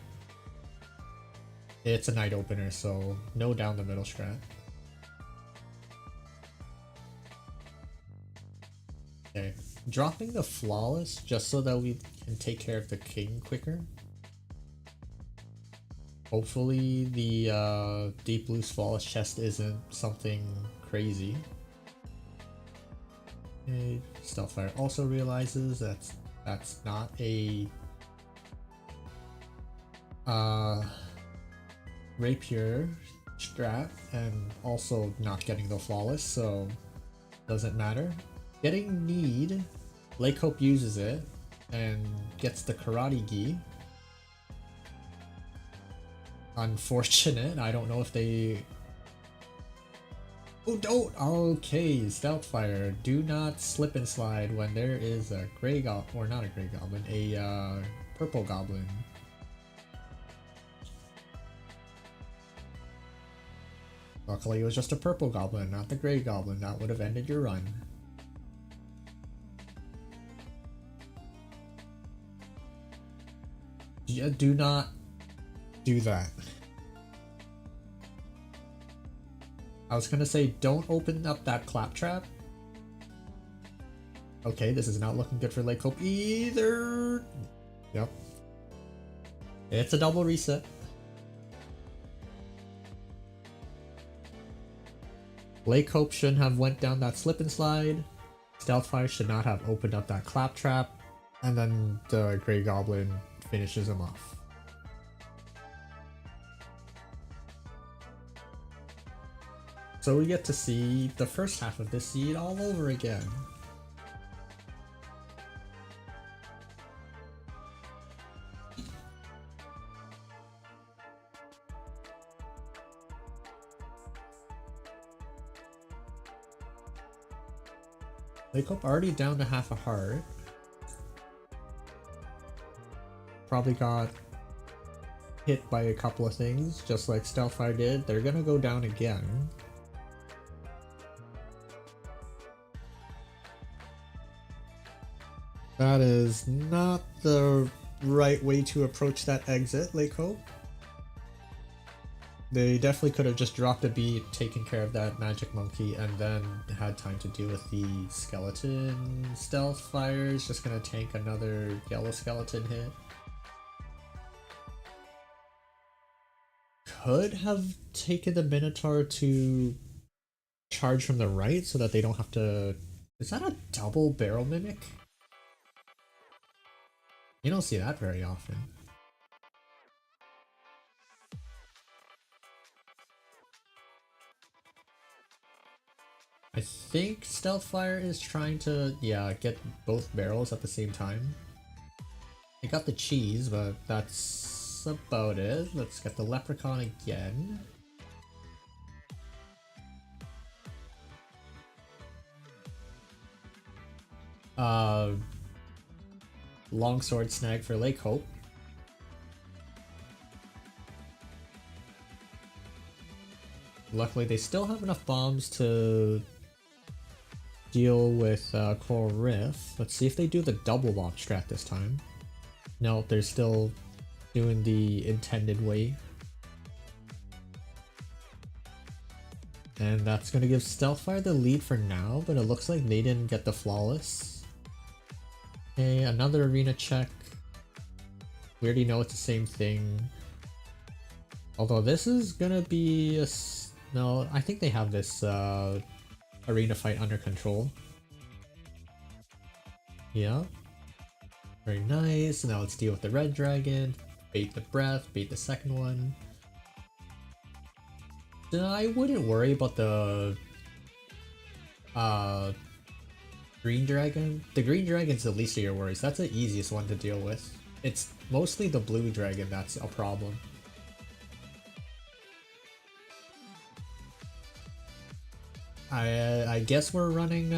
Speaker 1: It's a night opener, so no down the middle strat. Okay, dropping the Flawless just so that we can take care of the king quicker. Hopefully the Deep Blue's Flawless chest isn't something crazy. Okay, Stealthfire also realizes that's not a Rapier strat, and also not getting the Flawless, so doesn't matter. Getting Need, Lake Hope uses it and gets the Karate Gi. Unfortunate, I don't know if they... Oh, don't! Okay, Stealthfire, do not slip and slide when there is a gray goblin, or not a gray goblin, a purple goblin. Luckily it was just a purple goblin, not the gray goblin. That would have ended your run. Yeah, do not do that. I was gonna say, don't open up that claptrap. Okay, this is not looking good for Lake Hope either. Yep. It's a double reset. Lake Hope shouldn't have went down that slip and slide. Stealthfire should not have opened up that claptrap. And then the Grey Goblin finishes him off. So we get to see the first half of this seed all over again. Lake Hope already down to half a heart. Probably got hit by a couple of things, just like Stealthfire did. They're gonna go down again. That is not the right way to approach that exit, Leiko. They definitely could have just dropped a beat, taken care of that magic monkey, and then had time to deal with the skeleton. Stealth fire is just gonna tank another yellow skeleton hit. Could have taken the Minotaur to charge from the right so that they don't have to... Is that a double barrel mimic? You don't see that very often. I think Stealth Fire is trying to, yeah, get both barrels at the same time. I got the cheese, but that's about it. Let's get the Leprechaun again. Longsword snag for Lake Hope. Luckily, they still have enough bombs to deal with Coral Rift. Let's see if they do the double bomb strat this time. No, they're still doing the intended way. And that's going to give Stealthfire the lead for now, but it looks like they didn't get the flawless. Okay, another arena check. We already know it's the same thing. Although this is gonna be a... No, I think they have this arena fight under control. Yeah. Very nice. Now let's deal with the red dragon. Bait the breath, bait the second one. I wouldn't worry about the green dragon. The green dragon's the least of your worries. That's the easiest one to deal with. It's mostly the blue dragon that's a problem. I guess we're running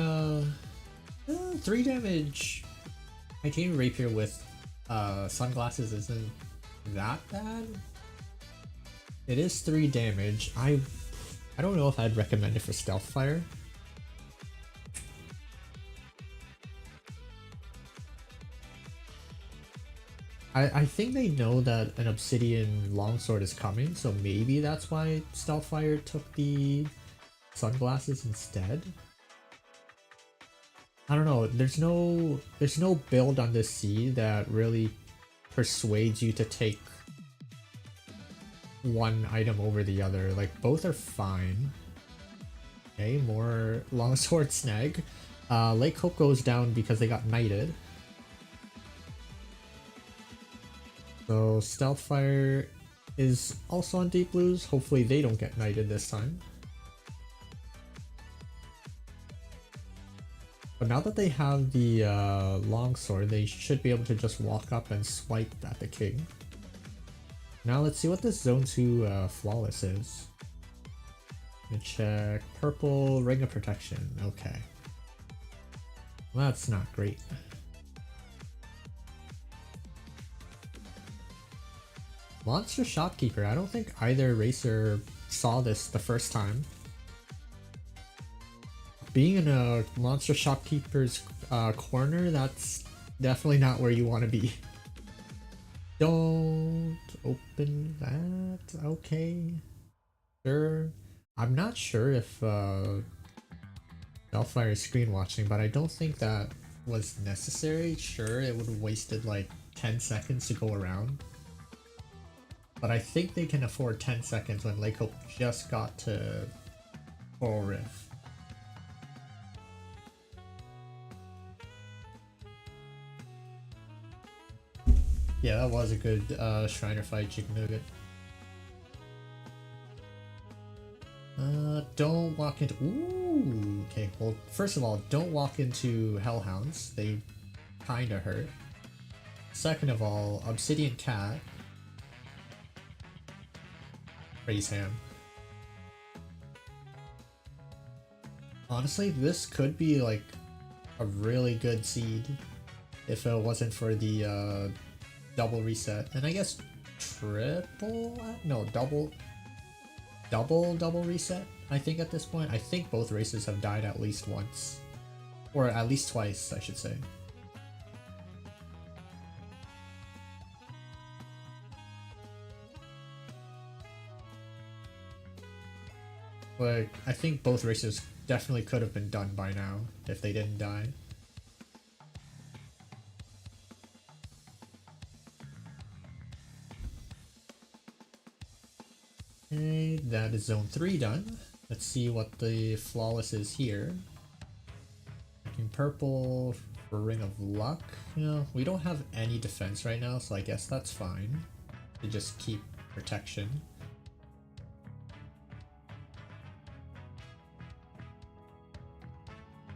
Speaker 1: 3 damage. Titanium Rapier with sunglasses isn't that bad. It is 3 damage. I don't know if I'd recommend it for Stealth Fire. I think they know that an Obsidian Longsword is coming, so maybe that's why Stealth Fire took the sunglasses instead. I don't know. There's no build on this sea that really persuades you to take one item over the other. Like, both are fine. Okay, more longsword snag. Lake Hope goes down because they got knighted. So Stealth Fire is also on Deep Blues. Hopefully they don't get knighted this time. But now that they have the longsword, they should be able to just walk up and swipe at the king. Now let's see what this Zone 2 flawless is. Let me check. Purple Ring of Protection. Okay. Well, that's not great. Monster Shopkeeper. I don't think either racer saw this the first time. Being in a Monster Shopkeeper's corner, that's definitely not where you want to be. Don't open that. Okay. Sure. I'm not sure if Bellfire is screen watching, but I don't think that was necessary. Sure, it would have wasted like 10 seconds to go around. But I think they can afford 10 seconds when Lake Hope just got to Coral Rift. Yeah, that was a good Shriner fight, Chicken Nugget. Don't walk into... Ooh, okay, well, first of all, don't walk into Hellhounds. They kinda hurt. Second of all, Obsidian Cat. Raise hand. Honestly, this could be like a really good seed if it wasn't for the double reset. And I guess triple? No, double reset, I think at this point. I think both races have died at least once. Or at least twice, I should say. Like, I think both races definitely could have been done by now if they didn't die. Okay, that is zone 3 done. Let's see what the flawless is here. In purple for Ring of Luck. You know, we don't have any defense right now, so I guess that's fine. To just keep protection.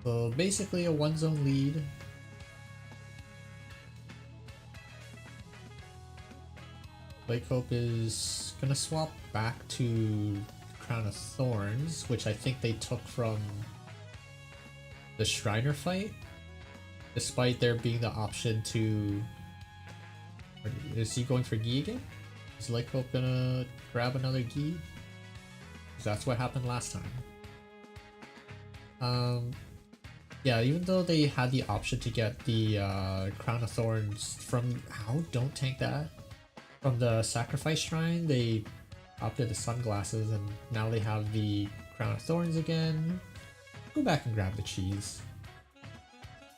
Speaker 1: So basically a one zone lead. Lake Hope is gonna swap back to Crown of Thorns, which I think they took from the Shriner fight, despite there being the option to... Is he going for Gi again? Is Lake Hope gonna grab another Gi? Because that's what happened last time. Yeah, even though they had the option to get the Crown of Thorns from... Ow, don't tank that. From the Sacrifice Shrine, they opted the Sunglasses, and now they have the Crown of Thorns again. Go back and grab the cheese.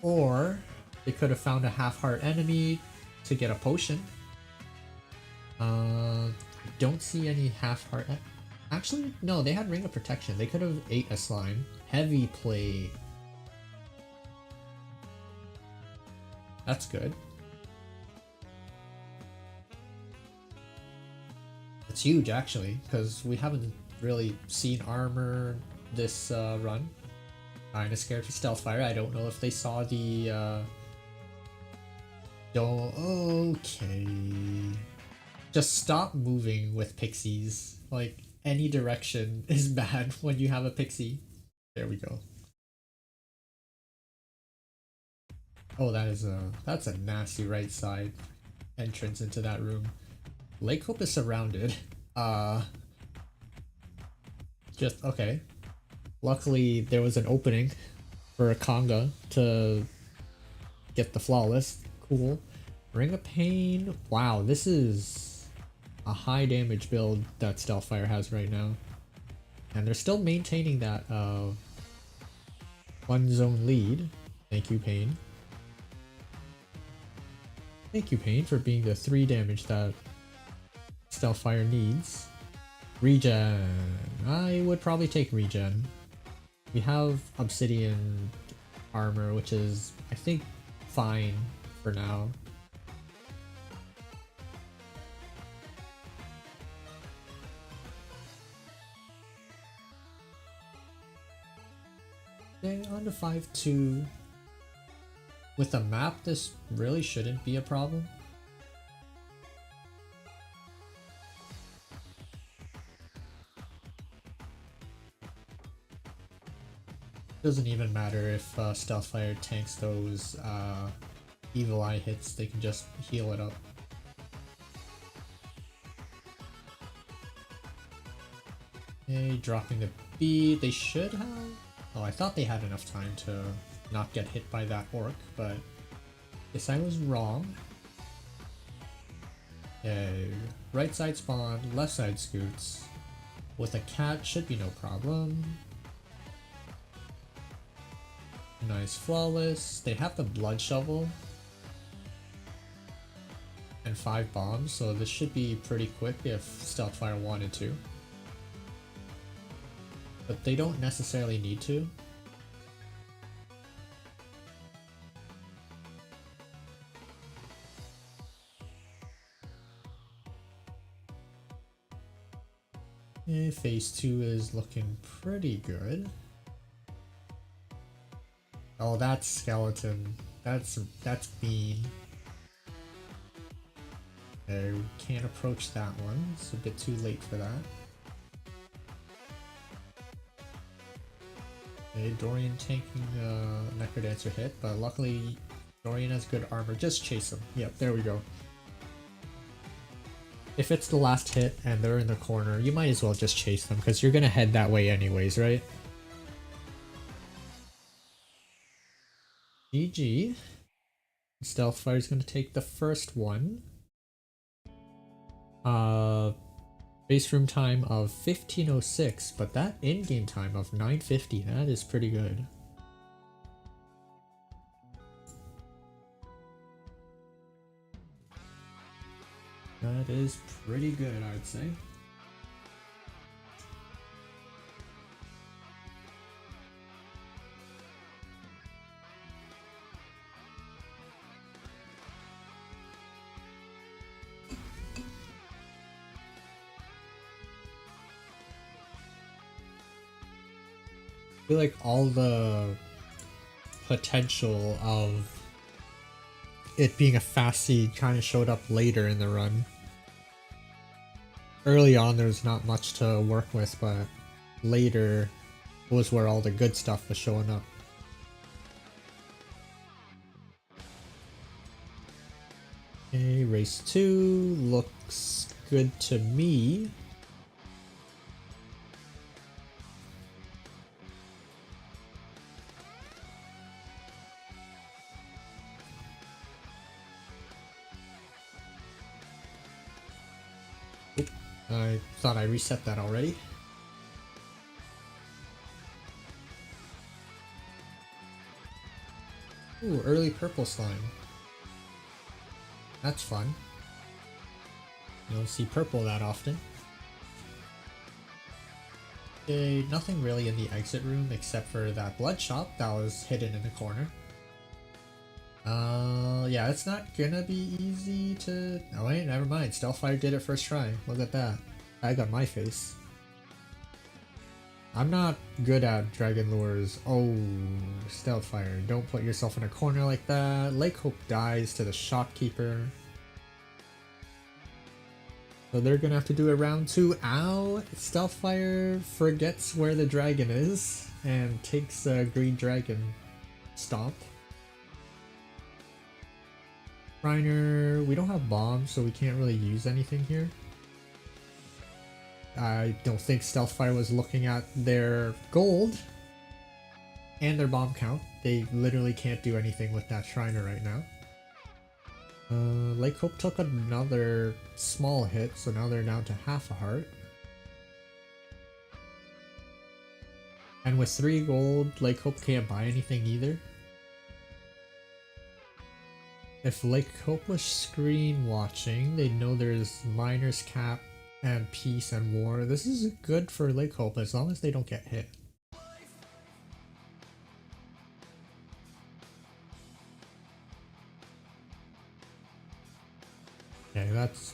Speaker 1: Or they could have found a half-heart enemy to get a potion. I don't see any half-heart... Actually, no, they had Ring of Protection. They could have ate a slime. Heavy play. That's good. It's huge, actually, because we haven't really seen armor this run. Kinda scared for Stealthfire. I don't know if they saw the... Okay. Just stop moving with pixies. Like, any direction is bad when you have a pixie. There we go. Oh, that's a nasty right side entrance into that room. Lake Hope is surrounded. Just okay. Luckily, there was an opening for a conga to get the flawless. Cool. Ring of Pain. Wow, this is a high damage build that Stealthfire has right now, and they're still maintaining that one zone lead. Thank you, Pain. Thank you, Pain, for being the 3 damage that Stealthfire needs. Regen. I would probably take regen. We have Obsidian armor, which is, I think, fine for now. Okay, on to 5-2. With a map, this really shouldn't be a problem. Doesn't even matter if Stealthfire tanks those Evil Eye hits, they can just heal it up. Okay, dropping the bead. They should have... Oh, I thought they had enough time to not get hit by that orc, but guess I was wrong. Okay, right side spawn, left side scoots. With a cat should be no problem. Nice flawless. They have the blood shovel and 5 bombs, so this should be pretty quick if Stealthfire wanted to. But they don't necessarily need to. Okay, phase 2 is looking pretty good. Oh, that's skeleton. That's mean. Okay, we can't approach that one. It's a bit too late for that. Okay, Dorian tanking Necrodancer hit, but luckily Dorian has good armor. Just chase him. Yep, there we go. If it's the last hit and they're in the corner, you might as well just chase them because you're gonna head that way anyways, right? GG. Stealthfire's gonna take the first one. Base room time of 1506, but that in-game time of 950, that is pretty good. That is pretty good, I'd say. I feel like all the potential of it being a fast seed kind of showed up later in the run. Early on there's not much to work with, but later was where all the good stuff was showing up. Okay, race 2 looks good to me. I thought I reset that already. Ooh, early purple slime. That's fun. You don't see purple that often. Okay, nothing really in the exit room except for that blood shop that was hidden in the corner. Yeah, it's not gonna be easy to... Oh wait, never mind. Stealthfire did it first try. Look at that. I got my face. I'm not good at dragon lures. Oh, Stealthfire. Don't put yourself in a corner like that. Lake Hope dies to the shopkeeper. So they're gonna have to do a round 2. Ow! Stealthfire forgets where the dragon is and takes a green dragon stomp. Reiner, we don't have bombs, so we can't really use anything here. I don't think Stealthfire was looking at their gold and their bomb count. They literally can't do anything with that Shriner right now. Lake Hope took another small hit, so now they're down to half a heart. And with 3 gold, Lake Hope can't buy anything either. If Lake Hope was screen watching, they'd know there's Miner's Cap and Peace and War. This is good for Lake Hope as long as they don't get hit. Okay,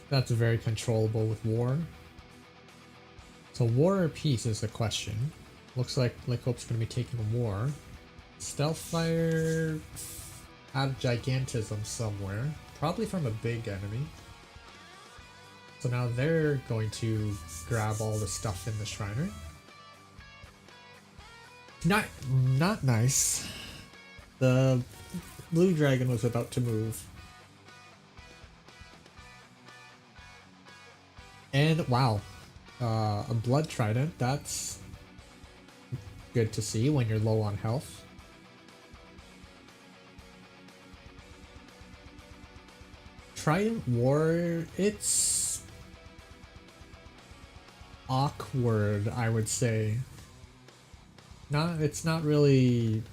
Speaker 1: that's very controllable with War. So War or Peace is the question. Looks like Lake Hope's going to be taking War. Stealthfire had Gigantism somewhere, probably from a big enemy. So now they're going to grab all the stuff in the Shriner. Not nice. The blue dragon was about to move. And wow, a blood trident, that's good to see when you're low on health. Trident War, it's awkward, I would say. It's not really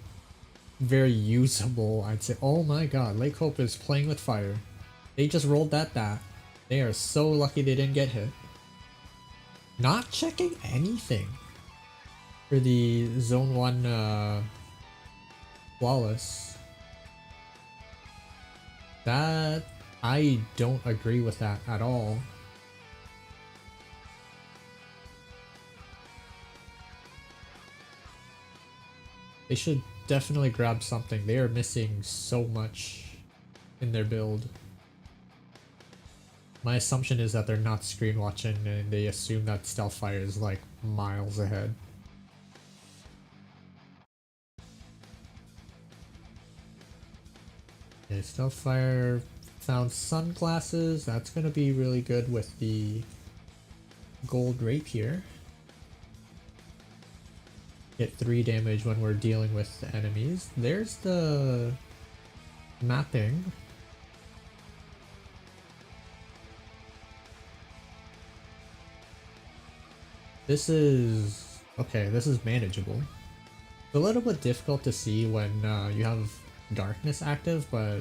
Speaker 1: very usable, I'd say. Oh my god, Lake Hope is playing with fire. They just rolled that. They are so lucky they didn't get hit. Not checking anything for the Zone 1 Flawless. That... I don't agree with that at all. They should definitely grab something. They are missing so much in their build. My assumption is that they're not screen watching and they assume that Stealthfire is like miles ahead. Okay, Stealthfire found sunglasses. That's gonna be really good with the gold rapier. Get 3 damage when we're dealing with the enemies. There's the mapping. This is okay. This is manageable. It's a little bit difficult to see when you have darkness active, but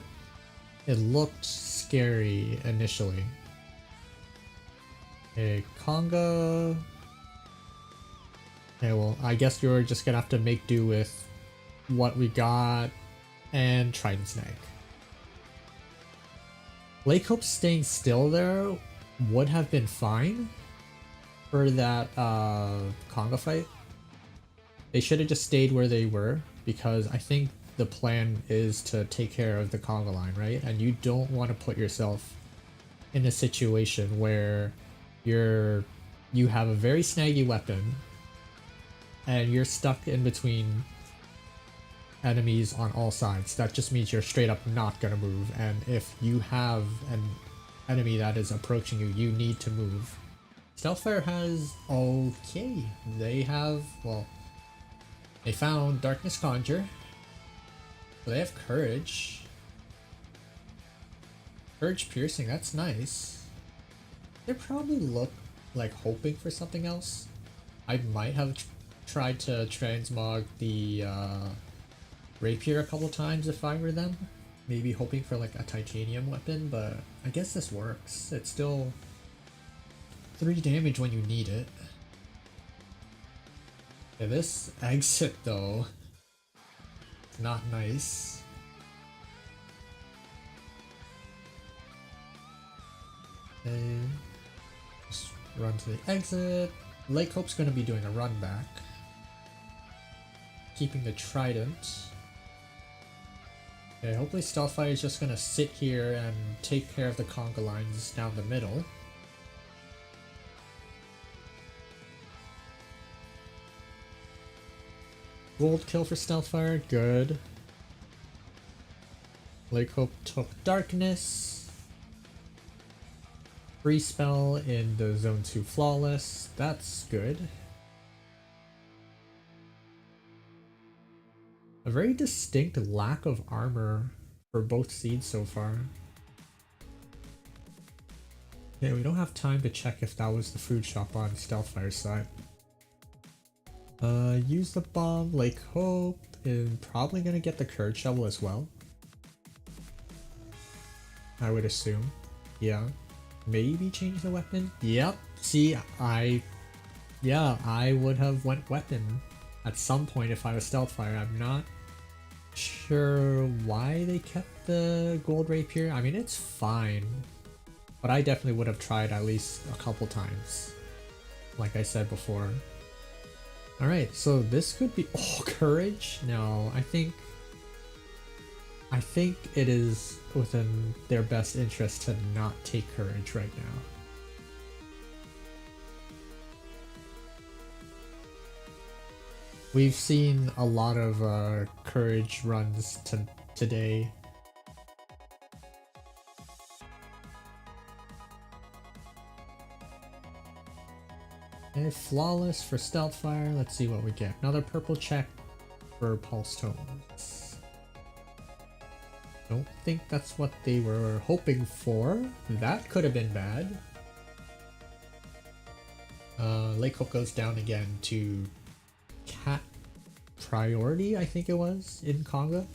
Speaker 1: it looked scary initially. Okay, Conga. Okay, well, I guess you're just gonna have to make do with what we got and Trident Snag. Lake Hope staying still there would have been fine for that Conga fight. They should have just stayed where they were, because I think the plan is to take care of the Conga line, right? And you don't want to put yourself in a situation where you have a very snaggy weapon and you're stuck in between enemies on all sides. That just means you're straight up not gonna move, and if you have an enemy that is approaching you, you need to move. Stealthfire has... okay, they have... well, they found Darkness Conjure. So they have Courage. Courage Piercing, that's nice. They probably look like hoping for something else. I might have tried to transmog the Rapier a couple times if I were them. Maybe hoping for like a titanium weapon, but I guess this works. It's still 3 damage when you need it. Yeah, this exit though, it's not nice. Okay, just run to the exit. Lake Hope's gonna be doing a run back. Keeping the Trident. Okay, hopefully Stealthfire is just gonna sit here and take care of the conga lines down the middle. Gold kill for Stealthfire, good. Lake Hope took Darkness. Free spell in the Zone 2 Flawless, that's good. A very distinct lack of armor for both seeds so far. Yeah, we don't have time to check if that was the food shop on Stealthfire's side. Use the bomb. Lake Hope is probably gonna get the Courage Shovel as well, I would assume. Yeah. Maybe change the weapon? Yep. See, I would have went weapon at some point if I was Stealthfire. I'm not sure why they kept the gold rapier. I mean, it's fine, but I definitely would have tried at least a couple times, like I said before. Alright, so this could be... oh, Courage? No, I think it is within their best interest to not take Courage right now. We've seen a lot of Courage runs today. Okay, Flawless for Stealthfire. Let's see what we get. Another purple check for Pulse Tones. Don't think that's what they were hoping for. That could have been bad. Lake Hope goes down again to Cat Priority, I think it was, in Conga.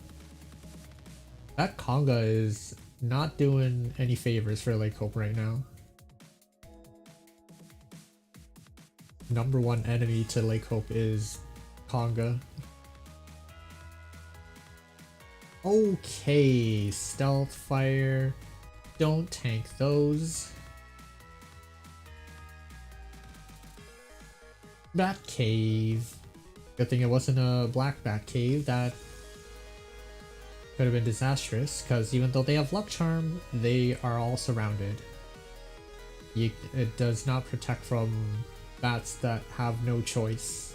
Speaker 1: That Conga is not doing any favors for Lake Hope right now. Number 1 enemy to Lake Hope is Conga. Okay, Stealthfire. Don't tank those. Bat Cave. Good thing it wasn't a black bat cave. That could have been disastrous, because even though they have Luck Charm, they are all surrounded. It does not protect from bats that have no choice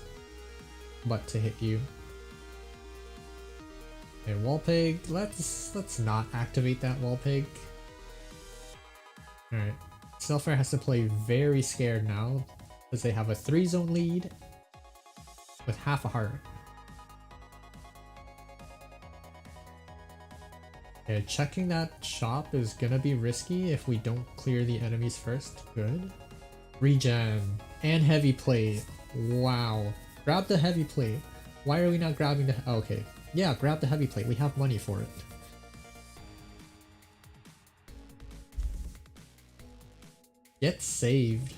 Speaker 1: but to hit you. Okay, Wall Pig. Let's not activate that Wall Pig. Alright. Stealthfire has to play very scared now, because they have a 3-zone lead with half a heart. Okay, checking that shop is gonna be risky if we don't clear the enemies first. Good. Regen. And heavy plate. Wow. Grab the heavy plate. Why are we not grabbing the... Oh, okay. Yeah, grab the heavy plate. We have money for it. Get saved.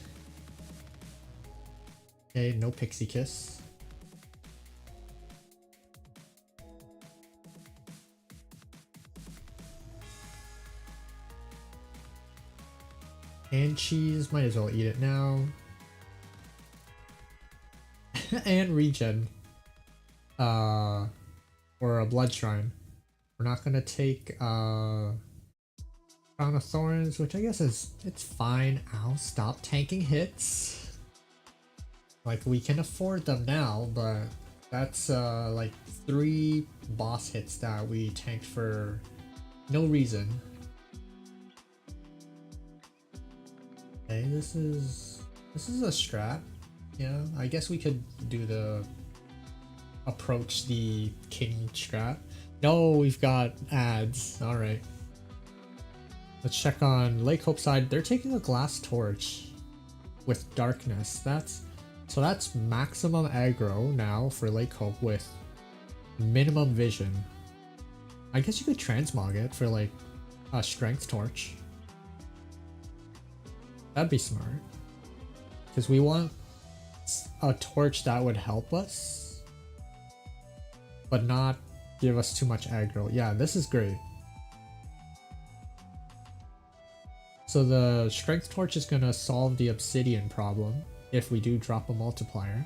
Speaker 1: Okay, no pixie kiss. And cheese, might as well eat it now. And regen. Or a blood shrine. We're not gonna take Crown of Thorns, which I guess it's fine. Ow, stop tanking hits. Like, we can afford them now, but that's like 3 boss hits that we tanked for no reason. Okay, this is a strat. Yeah, I guess we could do the approach the king strat. No, we've got ads. All right. Let's check on Lake Hope side. They're taking a glass torch with darkness. That's maximum aggro now for Lake Hope with minimum vision. I guess you could transmog it for like a strength torch. That'd be smart. Because we want a torch that would help us, but not give us too much aggro. Yeah, this is great. So the strength torch is gonna solve the obsidian problem if we do drop a multiplier.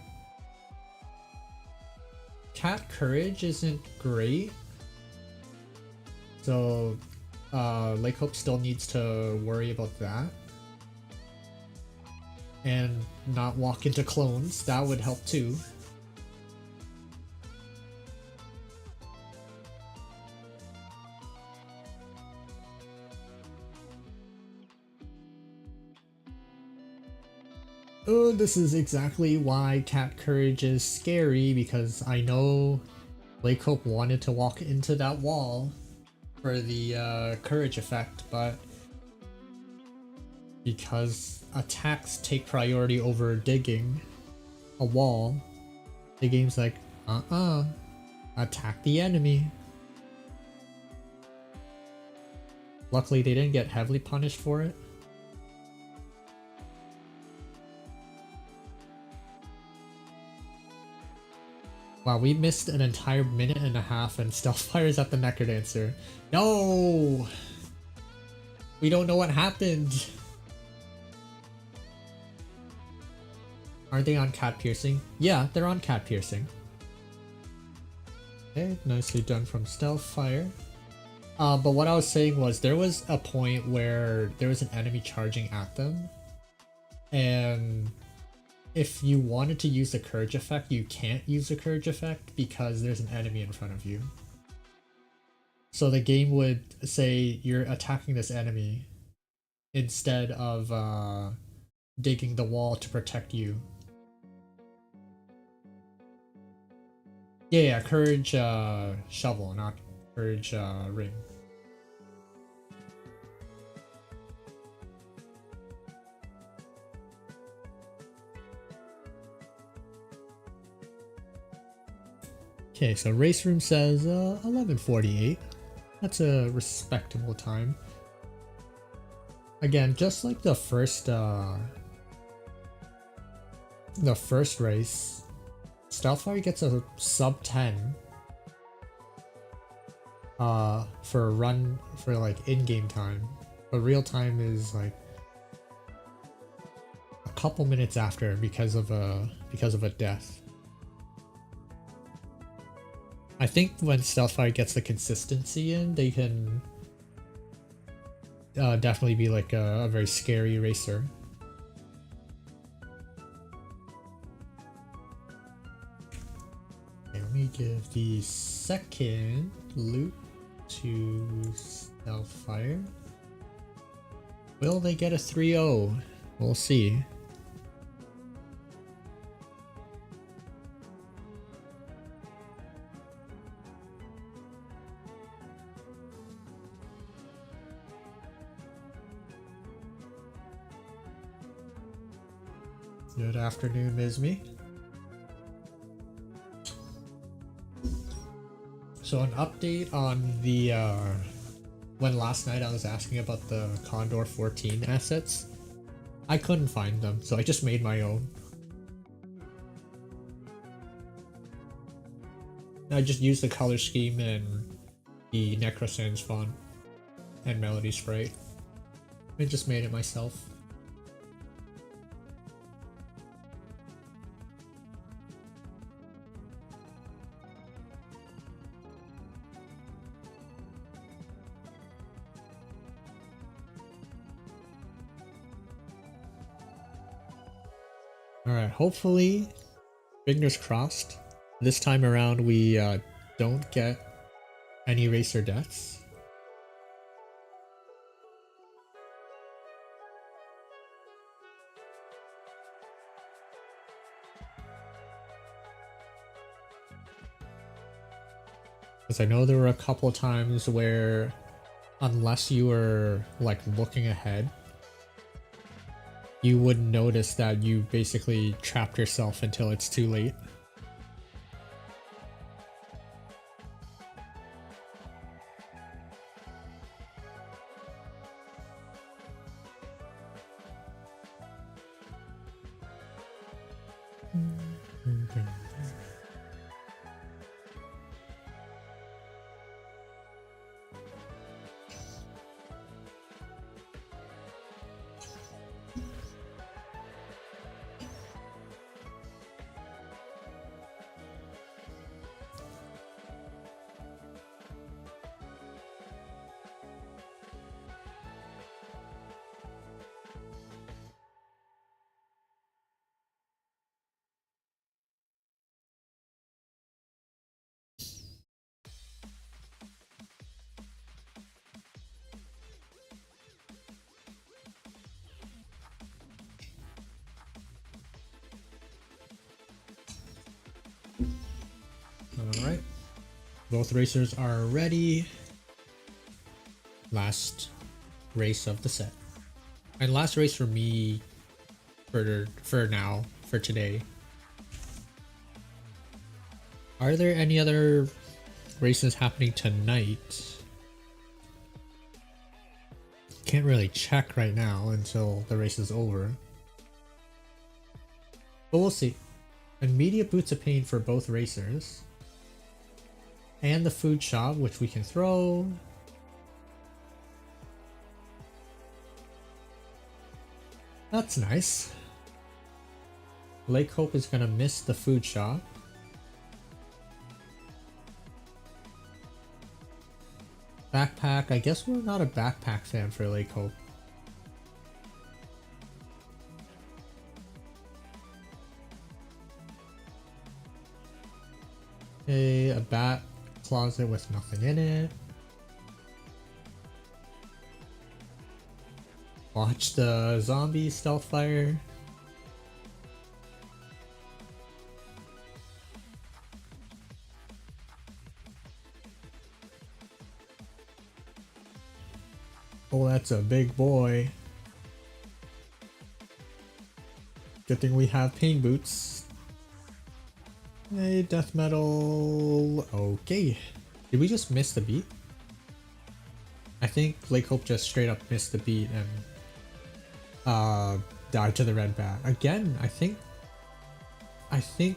Speaker 1: Cat courage isn't great, so Lake Hope still needs to worry about that. And not walk into clones, that would help too. Oh, this is exactly why cat courage is scary, because I know Lake Hope wanted to walk into that wall for the courage effect, but because attacks take priority over digging a wall, the game's like, attack the enemy. Luckily they didn't get heavily punished for it. Wow, we missed an entire minute and a half and stealth fires at the Necrodancer. No! We don't know what happened. Are they on cat piercing? Yeah, they're on cat piercing. Okay, nicely done from stealth fire. But what I was saying was there was a point where there was an enemy charging at them, and if you wanted to use the courage effect, you can't use the courage effect because there's an enemy in front of you. So the game would say you're attacking this enemy instead of digging the wall to protect you. Yeah, courage shovel, not courage ring. Okay, so race room says 11:48. That's a respectable time. Again, just like the first race, Stealthfire gets a sub 10 for a run for like in-game time, but real time is like a couple minutes after because of a death. I think when Stealthfire gets the consistency in, they can definitely be like a very scary racer. Okay, let me give the second loot to Stealthfire. Will they get a 3-0? We'll see. Good afternoon, Mizmi. So an update on the when last night I was asking about the Condor 14 assets. I couldn't find them, so I just made my own. I just used the color scheme and the Necrodancer font and melody sprite. I just made it myself. Alright, hopefully, fingers crossed, this time around we don't get any racer deaths. Because I know there were a couple times where, unless you were like looking ahead, you wouldn't notice that you basically trapped yourself until it's too late. Alright. Both racers are ready. Last race of the set. And last race for me for now, for today. Are there any other races happening tonight? Can't really check right now until the race is over. But we'll see. Immediate Boots of Pain for both racers. And the food shop, which we can throw. That's nice. Lake Hope is gonna miss the food shop. Backpack, I guess we're not a backpack fan for Lake Hope. Okay, a bat closet with nothing in it. Watch the zombie stealth fire. Oh, that's a big boy. Good thing we have pain boots. Hey, death metal. Okay. Did we just miss the beat? I think Lake Hope just straight up missed the beat and died to the red bat. Again, I think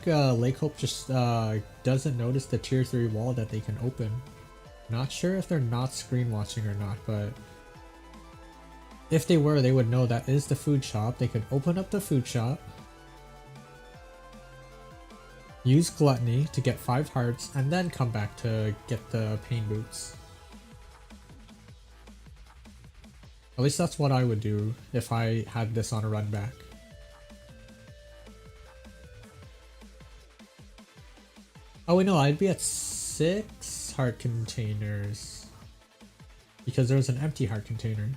Speaker 1: Lake Hope just doesn't notice the tier 3 wall that they can open. Not sure if they're not screen watching or not, but if they were, they would know that is the food shop. They could open up the food shop, use Gluttony to get 5 hearts, and then come back to get the pain boots. At least that's what I would do if I had this on a run back. Oh wait, no, I'd be at 6 heart containers because there was an empty heart container.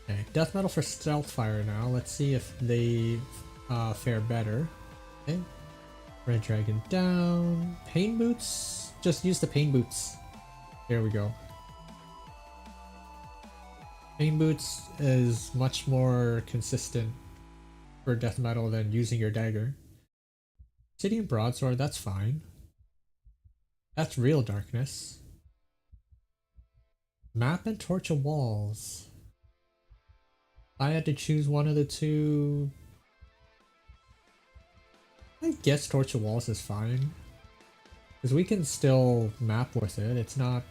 Speaker 1: Okay, death metal for stealth fire now. Let's see if they fare better. Okay, red dragon down. Pain boots. Just use the pain boots. There we go. Pain Boots is much more consistent for death metal than using your dagger. Obsidian Broadsword, that's fine. That's real darkness. Map and Torch of Walls. I had to choose one of the two. I guess Torch of Walls is fine. Because we can still map with it. It's not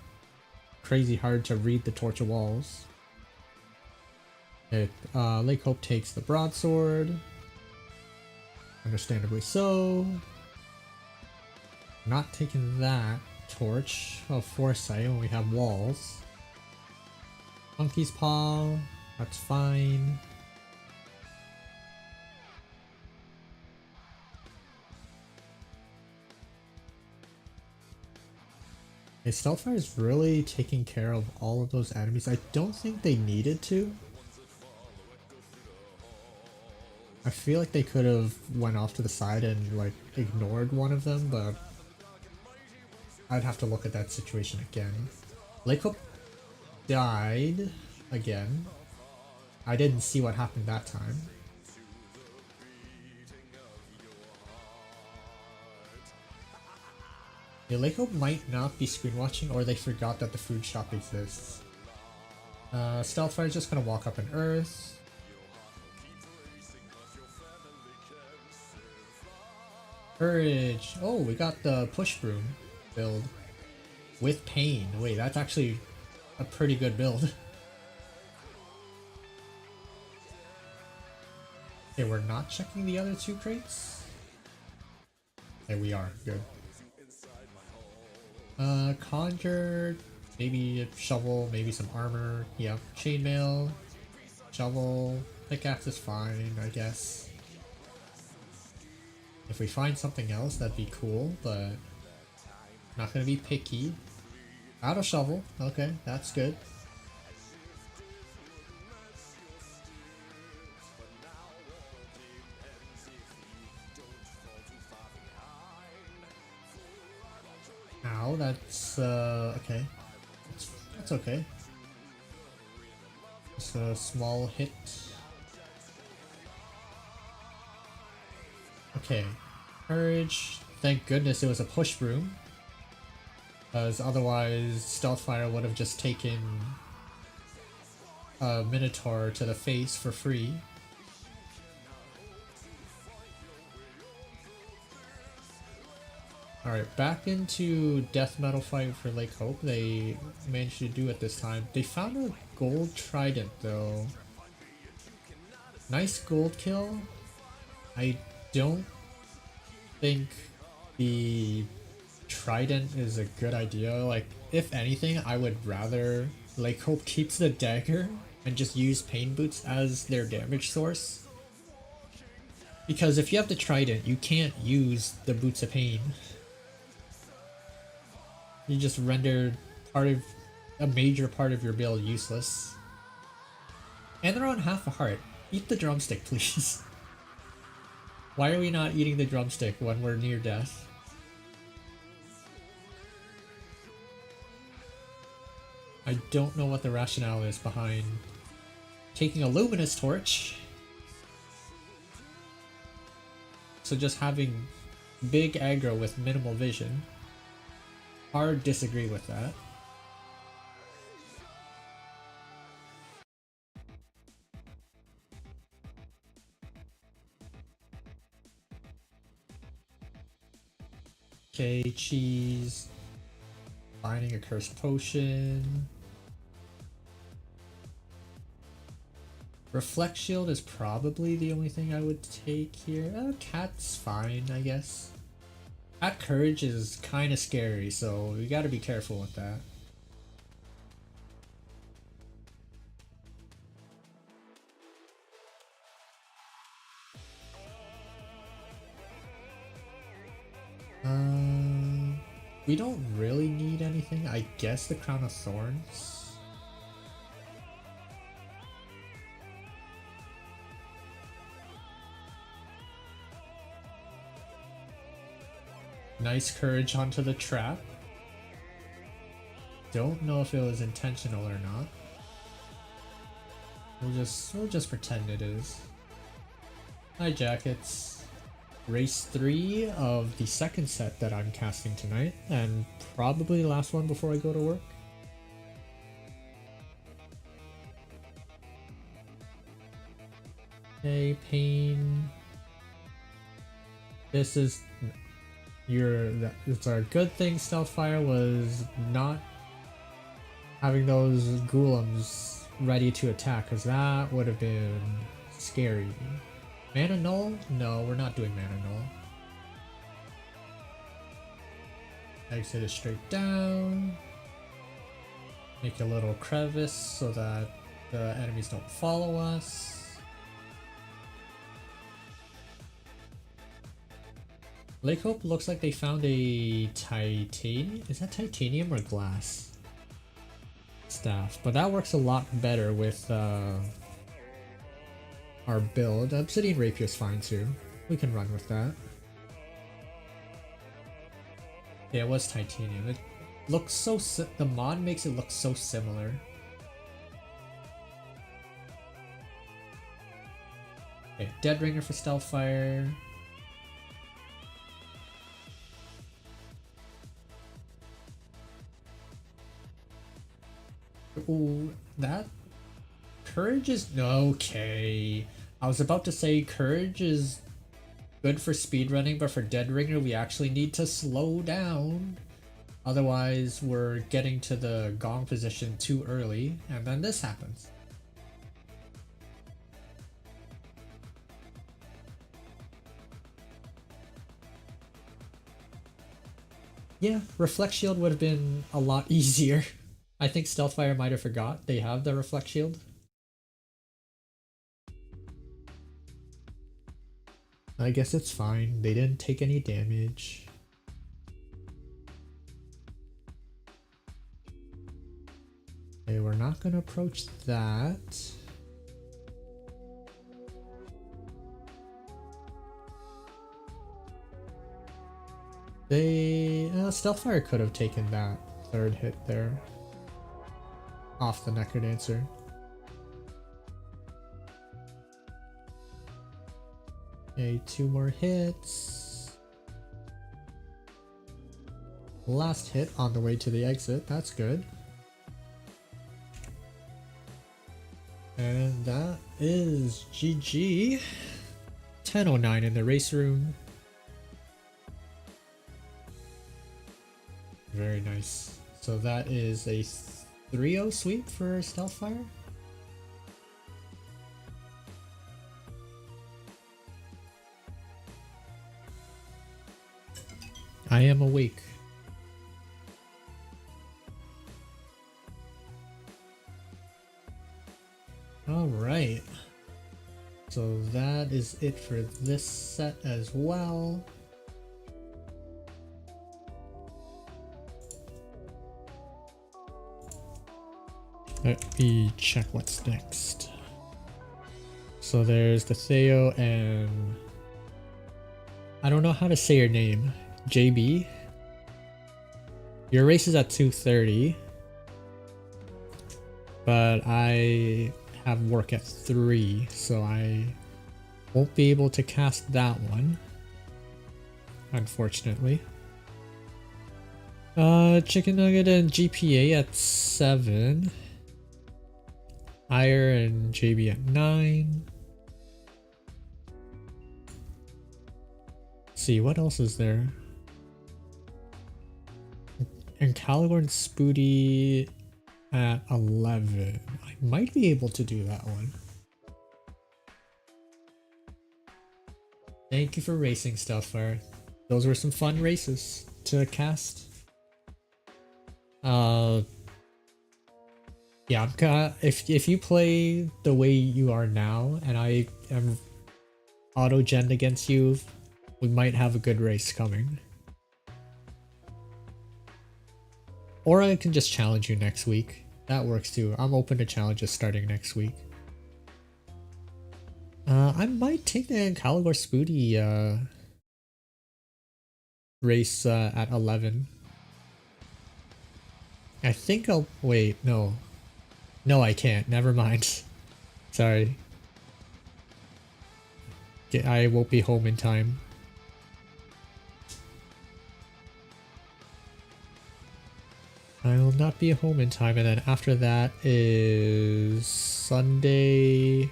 Speaker 1: crazy hard to read the Torch of Walls. Lake Hope takes the Broadsword. Understandably so. Not taking that Torch of Foresight when we have walls. Monkey's Paw, that's fine. Hey, Stealthfire is really taking care of all of those enemies. I don't think they needed to. I feel like they could have went off to the side and like ignored one of them, but I'd have to look at that situation again. Lake Hope died again. I didn't see what happened that time. Yeah, Lake Hope might not be screen watching, or they forgot that the food shop exists. Stealthfire is just gonna walk up in Earth. Courage. Oh, we got the push broom build with pain. Wait, that's actually a pretty good build. Okay, we're not checking the other two crates. There we are. Good. Conjured. Maybe a shovel. Maybe some armor. Yeah. Chainmail. Shovel. Pickaxe is fine, I guess. If we find something else, that'd be cool, but not gonna be picky. Out of shovel. Okay, that's good. Ow, that's okay. That's okay. Just a small hit. Okay. Courage. Thank goodness it was a push broom. Because otherwise Stealthfire would have just taken a Minotaur to the face for free. Alright, back into death metal fight for Lake Hope. They managed to do it this time. They found a gold trident though. Nice gold kill. I don't think the trident is a good idea. Like, if anything, I would rather Lake Hope keeps the dagger and just use Pain Boots as their damage source. Because if you have the trident, you can't use the Boots of Pain. You just render a major part of your build useless. And they're on half a heart. Eat the drumstick, please. Why are we not eating the drumstick when we're near death? I don't know what the rationale is behind taking a luminous torch. So just having big aggro with minimal vision. Hard disagree with that. Okay, cheese. Finding a cursed potion. Reflect shield is probably the only thing I would take here. Cat's fine, I guess. Cat courage is kind of scary, so we gotta be careful with that. We don't really need anything. I guess the Crown of Thorns. Nice courage onto the trap. Don't know if it was intentional or not. We'll just pretend it is. Hi Jackets. Race 3 of the second set that I'm casting tonight, and probably the last one before I go to work. Hey, Pain. This is it's our good thing Stealthfire was not having those golems ready to attack, because that would have been scary. Mana Null? No, we're not doing Mana Null. Exit it straight down. Make a little crevice so that the enemies don't follow us. Lake Hope looks like they found a titanium. Is that titanium or glass? Staff, but that works a lot better with our build. Obsidian Rapier is fine too. We can run with that. Yeah, it was titanium. It looks so the mod makes it look so similar. Okay, Dead Ringer for Stealthfire. Ooh, that Courage is okay. I was about to say Courage is good for speedrunning, but for Dead Ringer we actually need to slow down. Otherwise we're getting to the gong position too early, and then this happens. Yeah, Reflect Shield would have been a lot easier. I think Stealthfire might have forgot they have the Reflect Shield. I guess it's fine. They didn't take any damage. Okay, we're not gonna approach that. Stealthfire could have taken that third hit there off the Necrodancer. Okay, 2 more hits. Last hit on the way to the exit. That's good. And that is GG. 10:09 in the race room. Very nice. So that is a 3-0 sweep for Stealthfire. I am awake. Alright. So that is it for this set as well. Let me check what's next. So there's the Theo and I don't know how to say your name. JB. Your race is at 2:30, but I have work at 3, so I won't be able to cast that one, unfortunately. Chicken Nugget and GPA at 7. Ire and JB at 9. Let's see, what else is there? And Caligor and Spooty at 11. I might be able to do that one. Thank you for racing, Stealthfire. Those were some fun races to cast. Yeah, if you play the way you are now and I am auto-gen against you, we might have a good race coming. Or I can just challenge you next week. That works too. I'm open to challenges starting next week. I might take the Caligor Spooty race at 11. I think I'll wait. No, I can't. Never mind. Sorry. I won't be home in time. I will not be home in time, and then after that is Sunday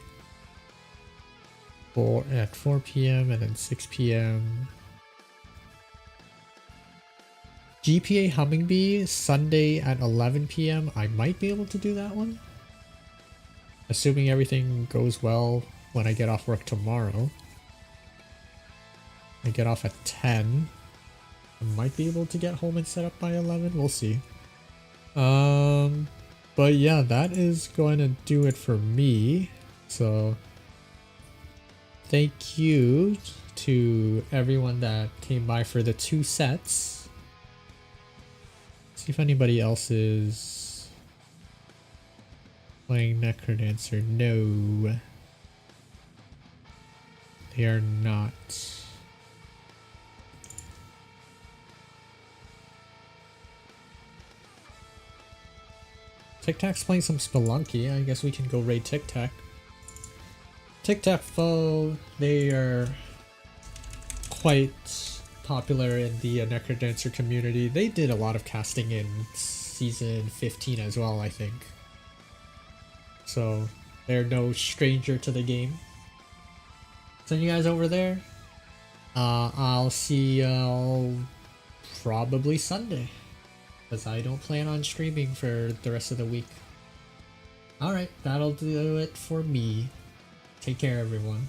Speaker 1: at 4 p.m. and then 6 p.m. GPA Humming Bee Sunday at 11 p.m. I might be able to do that one. Assuming everything goes well when I get off work tomorrow. I get off at 10. I might be able to get home and set up by 11. We'll see. But yeah, that is going to do it for me. So thank you to everyone that came by for the 2 sets. See if anybody else is playing Necrodancer. No, they are not. Tic Tac's playing some Spelunky. I guess we can go raid Tic Tac. Tic Tac Foe, they are quite popular in the Necrodancer community. They did a lot of casting in season 15 as well, I think. So they're no stranger to the game. So you guys over there, I'll see y'all probably Sunday, because I don't plan on streaming for the rest of the week. Alright, that'll do it for me. Take care, everyone.